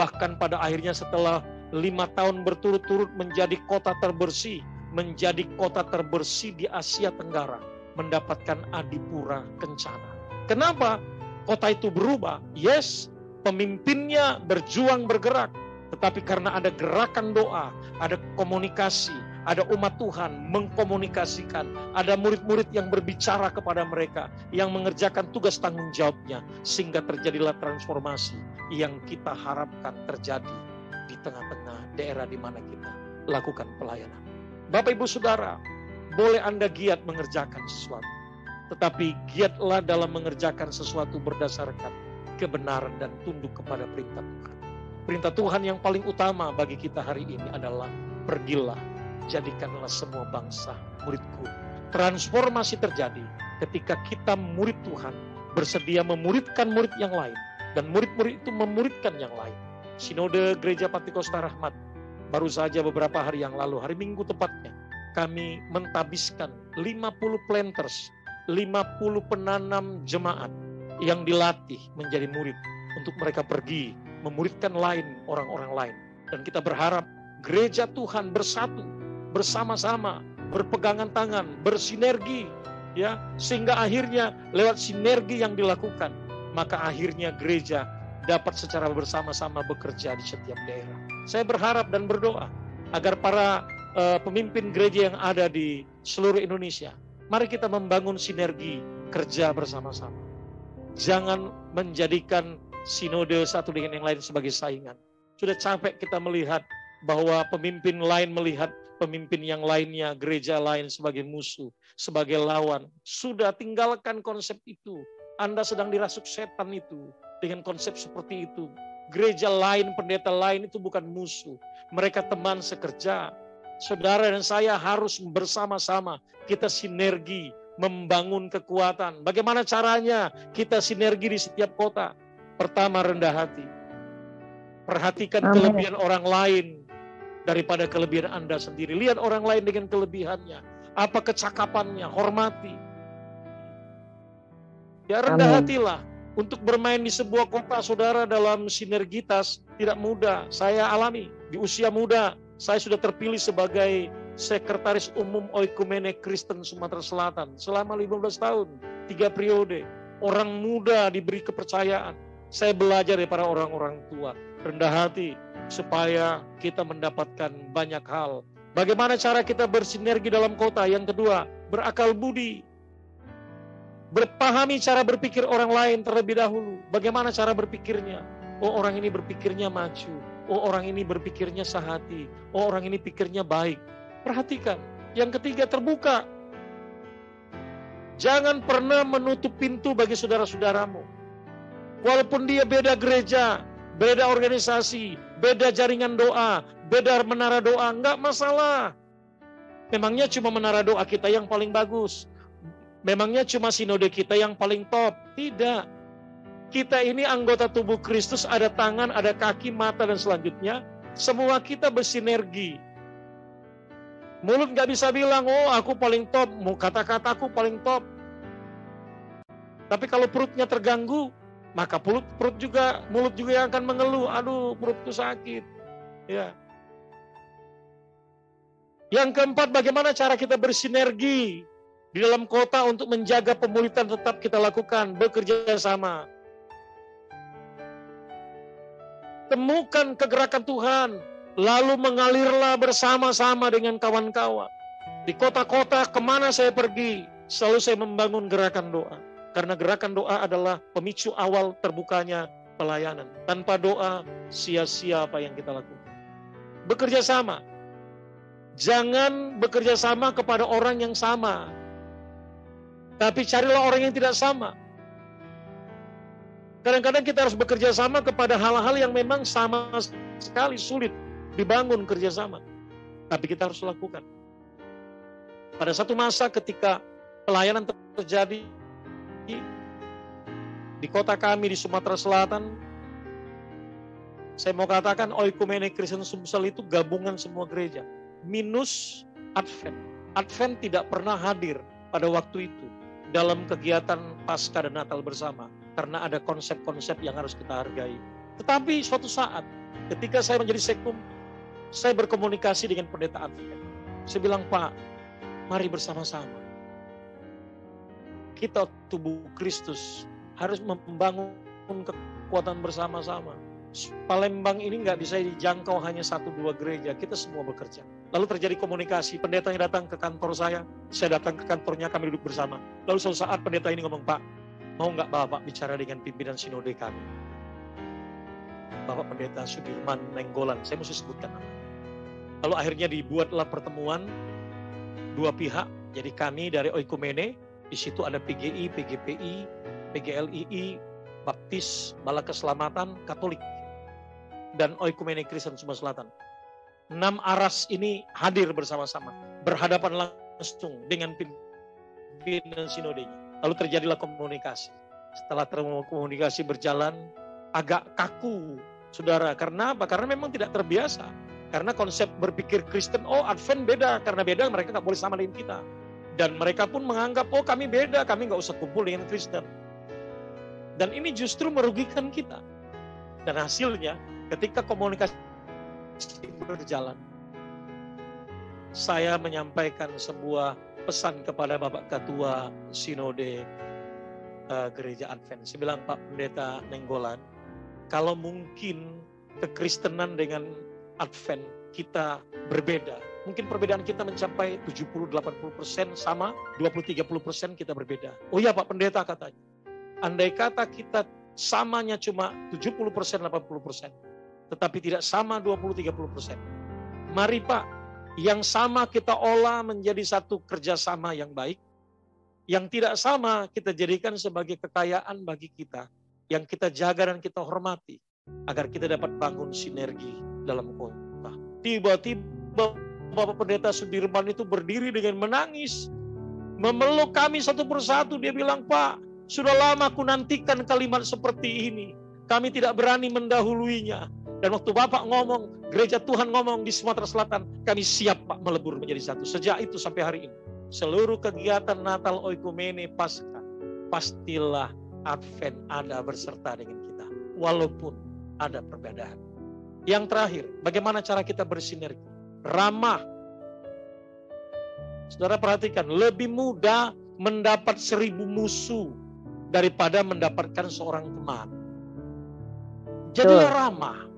Bahkan pada akhirnya setelah 5 tahun berturut-turut menjadi kota terbersih, menjadi kota terbersih di Asia Tenggara, mendapatkan Adipura Kencana. Kenapa kota itu berubah? Yes, pemimpinnya berjuang bergerak, tetapi karena ada gerakan doa, ada komunikasi, ada umat Tuhan mengkomunikasikan, ada murid-murid yang berbicara kepada mereka, yang mengerjakan tugas tanggung jawabnya, sehingga terjadilah transformasi yang kita harapkan terjadi di tengah-tengah daerah di mana kita lakukan pelayanan. Bapak Ibu Saudara, boleh Anda giat mengerjakan sesuatu, tetapi giatlah dalam mengerjakan sesuatu berdasarkan kebenaran dan tunduk kepada perintah Tuhan. Perintah Tuhan yang paling utama bagi kita hari ini adalah pergilah, jadikanlah semua bangsa muridku. Transformasi terjadi ketika kita murid Tuhan bersedia memuridkan murid yang lain, dan murid-murid itu memuridkan yang lain. Sinode Gereja Pantikosta Rahmat baru saja beberapa hari yang lalu, hari Minggu tepatnya, kami mentabiskan 50 planters, 50 penanam jemaat yang dilatih menjadi murid untuk mereka pergi memuridkan lain, orang-orang lain. Dan kita berharap gereja Tuhan bersatu, bersama-sama, berpegangan tangan, bersinergi, ya, sehingga akhirnya lewat sinergi yang dilakukan, maka akhirnya gereja dapat secara bersama-sama bekerja di setiap daerah. Saya berharap dan berdoa agar para pemimpin gereja yang ada di seluruh Indonesia, mari kita membangun sinergi kerja bersama-sama. Jangan menjadikan sinode satu dengan yang lain sebagai saingan. Sudah capek kita melihat bahwa pemimpin lain melihat pemimpin yang lainnya, gereja lain sebagai musuh, sebagai lawan. Sudah tinggalkan konsep itu. Anda sedang dirasuk setan itu dengan konsep seperti itu. Gereja lain, pendeta lain itu bukan musuh. Mereka teman sekerja. Saudara dan saya harus bersama-sama kita sinergi membangun kekuatan. Bagaimana caranya kita sinergi di setiap kota? Pertama, rendah hati. Perhatikan kelebihan orang lain daripada kelebihan Anda sendiri. Lihat orang lain dengan kelebihannya. Apa kecakapannya, hormati. Ya, rendah hatilah. Untuk bermain di sebuah kota, saudara, dalam sinergitas tidak mudah. Saya alami di usia muda. Saya sudah terpilih sebagai Sekretaris Umum Oikumene Kristen Sumatera Selatan selama 15 tahun, 3 periode. Orang muda diberi kepercayaan. Saya belajar dari para orang-orang tua, rendah hati, supaya kita mendapatkan banyak hal. Bagaimana cara kita bersinergi dalam kota? Yang kedua, berakal budi. Berpahami cara berpikir orang lain terlebih dahulu. Bagaimana cara berpikirnya? Oh, orang ini berpikirnya maju. Oh, orang ini berpikirnya sehati. Oh, orang ini pikirnya baik. Perhatikan. Yang ketiga, terbuka. Jangan pernah menutup pintu bagi saudara-saudaramu. Walaupun dia beda gereja, beda organisasi, beda jaringan doa, beda menara doa, enggak masalah. Memangnya cuma menara doa kita yang paling bagus? Memangnya cuma sinode kita yang paling top? Tidak. Kita ini anggota tubuh Kristus, ada tangan, ada kaki, mata, dan selanjutnya. Semua kita bersinergi. Mulut gak bisa bilang, oh aku paling top, kata-kataku paling top. Tapi kalau perutnya terganggu, maka mulut juga yang akan mengeluh, aduh perutku sakit. Ya. Yang keempat, bagaimana cara kita bersinergi di dalam kota untuk menjaga pemulihan tetap kita lakukan, bekerja sama. Temukan kegerakan Tuhan, lalu mengalirlah bersama-sama dengan kawan-kawan. Di kota-kota kemana saya pergi, selalu saya membangun gerakan doa. Karena gerakan doa adalah pemicu awal terbukanya pelayanan. Tanpa doa, sia-sia apa yang kita lakukan. Bekerja sama. Jangan bekerja sama kepada orang yang sama, tapi carilah orang yang tidak sama. Kadang-kadang kita harus bekerja sama kepada hal-hal yang memang sama sekali sulit dibangun kerjasama. Tapi kita harus lakukan. Pada satu masa ketika pelayanan terjadi di kota kami di Sumatera Selatan, saya mau katakan Oikumene Kristen Sumsel itu gabungan semua gereja. Minus Advent. Advent tidak pernah hadir pada waktu itu dalam kegiatan Paskah dan Natal bersama. Karena ada konsep-konsep yang harus kita hargai. Tetapi suatu saat ketika saya menjadi sekum, saya berkomunikasi dengan pendeta Advent. Saya bilang, Pak, mari bersama-sama. Kita tubuh Kristus harus membangun kekuatan bersama-sama. Palembang ini nggak bisa dijangkau hanya 1-2 gereja, kita semua bekerja. Lalu terjadi komunikasi, pendetanya datang ke kantor saya datang ke kantornya, kami duduk bersama. Lalu suatu saat pendeta ini ngomong, Pak, mau nggak Bapak bicara dengan pimpinan sinode kami? Bapak Pendeta Sudirman Nenggolan, saya mesti sebutkan nama. Lalu akhirnya dibuatlah pertemuan 2 pihak, jadi kami dari Oikumene, di situ ada PGI, PGPI, PGLII, Baptis, Bala Keselamatan, Katolik, dan Oikumene Kristen Sumatera Selatan. 6 aras ini hadir bersama-sama, berhadapan langsung dengan pimpinan sinodenya. Lalu terjadilah komunikasi. Setelah komunikasi berjalan, agak kaku, saudara. Karena apa? Karena memang tidak terbiasa. Karena konsep berpikir Kristen, Advent beda. Karena beda, mereka nggak boleh sama dengan kita. Dan mereka pun menganggap, kami beda, kami nggak usah kumpul dengan Kristen. Dan ini justru merugikan kita. Dan hasilnya, ketika komunikasi berjalan, saya menyampaikan sebuah pesan kepada Bapak Ketua Sinode Gereja Advent. Saya bilang, Pak Pendeta Nenggolan, kalau mungkin kekristenan dengan Advent kita berbeda. Mungkin perbedaan kita mencapai 70-80% sama, 20-30% kita berbeda. Oh iya Pak Pendeta, katanya. Andai kata kita samanya cuma 70%, 80%. Tetapi tidak sama 20-30%. Mari Pak, yang sama kita olah menjadi satu kerjasama yang baik. Yang tidak sama kita jadikan sebagai kekayaan bagi kita. Yang kita jaga dan kita hormati. Agar kita dapat bangun sinergi dalam kota. Tiba-tiba Bapak Pendeta Sudirman itu berdiri dengan menangis. Memeluk kami satu persatu. Dia bilang, Pak, sudah lama aku nantikan kalimat seperti ini. Kami tidak berani mendahuluinya. Dan waktu Bapak ngomong, gereja Tuhan ngomong di Sumatera Selatan, kami siap Pak melebur menjadi satu. Sejak itu sampai hari ini, seluruh kegiatan Natal, Oikumene, Paskah, pastilah Advent ada berserta dengan kita. Walaupun ada perbedaan. Yang terakhir, bagaimana cara kita bersinergi? Ramah. Saudara perhatikan, lebih mudah mendapat 1000 musuh daripada mendapatkan seorang teman. Jadilah ramah.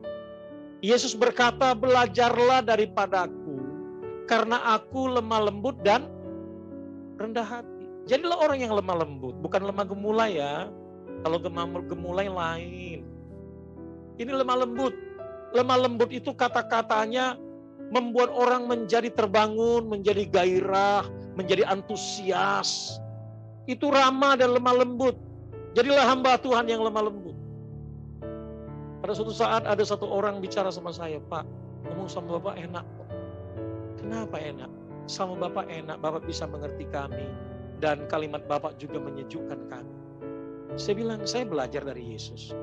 Yesus berkata, belajarlah daripadaku, karena aku lemah lembut dan rendah hati. Jadilah orang yang lemah lembut, bukan lemah gemulai ya. Kalau gemulai lain. Ini lemah lembut. Lemah lembut itu kata-katanya membuat orang menjadi terbangun, menjadi gairah, menjadi antusias. Itu ramah dan lemah lembut. Jadilah hamba Tuhan yang lemah lembut. Pada suatu saat ada satu orang bicara sama saya, Pak, ngomong sama Bapak enak kok. Kenapa enak? Sama Bapak enak, Bapak bisa mengerti kami. Dan kalimat Bapak juga menyejukkan kami. Saya bilang, saya belajar dari Yesus.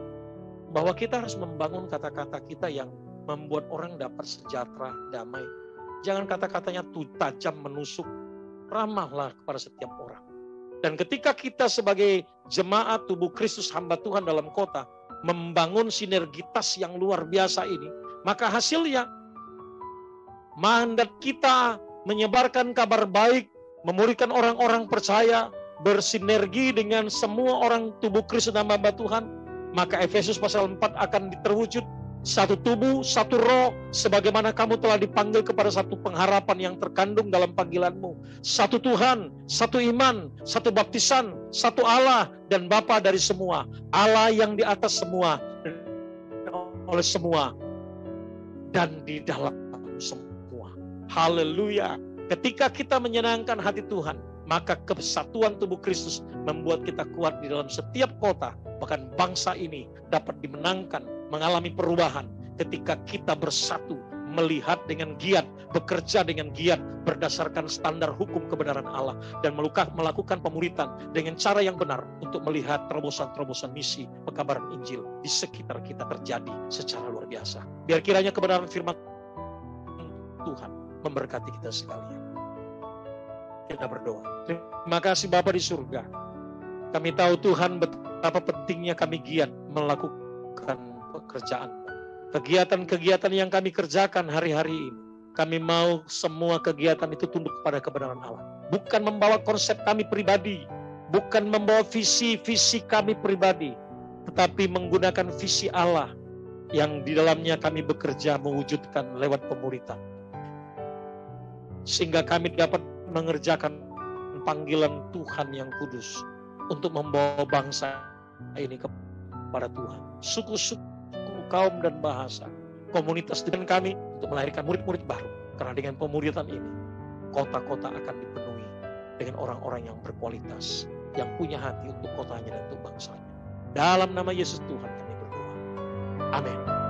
Bahwa kita harus membangun kata-kata kita yang membuat orang dapat sejahtera, damai. Jangan kata-katanya tajam menusuk. Ramahlah kepada setiap orang. Dan ketika kita sebagai jemaat tubuh Kristus hamba Tuhan dalam kota, membangun sinergitas yang luar biasa ini, maka hasilnya mandat kita menyebarkan kabar baik, memulihkan orang-orang percaya, bersinergi dengan semua orang tubuh Kristus dan hamba Tuhan, maka Efesus pasal 4 akan terwujud satu tubuh, satu roh, sebagaimana kamu telah dipanggil kepada satu pengharapan yang terkandung dalam panggilanmu. Satu Tuhan, satu iman, satu baptisan, satu Allah dan Bapa dari semua. Allah yang di atas semua, oleh semua, dan di dalam semua. Haleluya. Ketika kita menyenangkan hati Tuhan, maka kesatuan tubuh Kristus membuat kita kuat di dalam setiap kota. Bahkan bangsa ini dapat dimenangkan, mengalami perubahan ketika kita bersatu, melihat dengan giat, bekerja dengan giat berdasarkan standar hukum kebenaran Allah, dan melakukan pemuritan dengan cara yang benar untuk melihat terobosan-terobosan misi pekabaran Injil di sekitar kita terjadi secara luar biasa. Biar kiranya kebenaran firman Tuhan memberkati kita sekalian. Kita berdoa. Terima kasih Bapa di surga. Kami tahu Tuhan betapa pentingnya kami giat melakukan pekerjaan. Kegiatan-kegiatan yang kami kerjakan hari-hari ini, kami mau semua kegiatan itu tunduk kepada kebenaran Allah. Bukan membawa konsep kami pribadi, bukan membawa visi-visi kami pribadi, tetapi menggunakan visi Allah yang di dalamnya kami bekerja mewujudkan lewat pemuritan. Sehingga kami dapat mengerjakan panggilan Tuhan yang kudus untuk membawa bangsa ini kepada Tuhan. Suku-suku, kaum dan bahasa, komunitas dengan kami untuk melahirkan murid-murid baru. Karena dengan pemuritan ini, kota-kota akan dipenuhi dengan orang-orang yang berkualitas, yang punya hati untuk kotanya dan untuk bangsanya. Dalam nama Yesus Tuhan kami berdoa. Amin.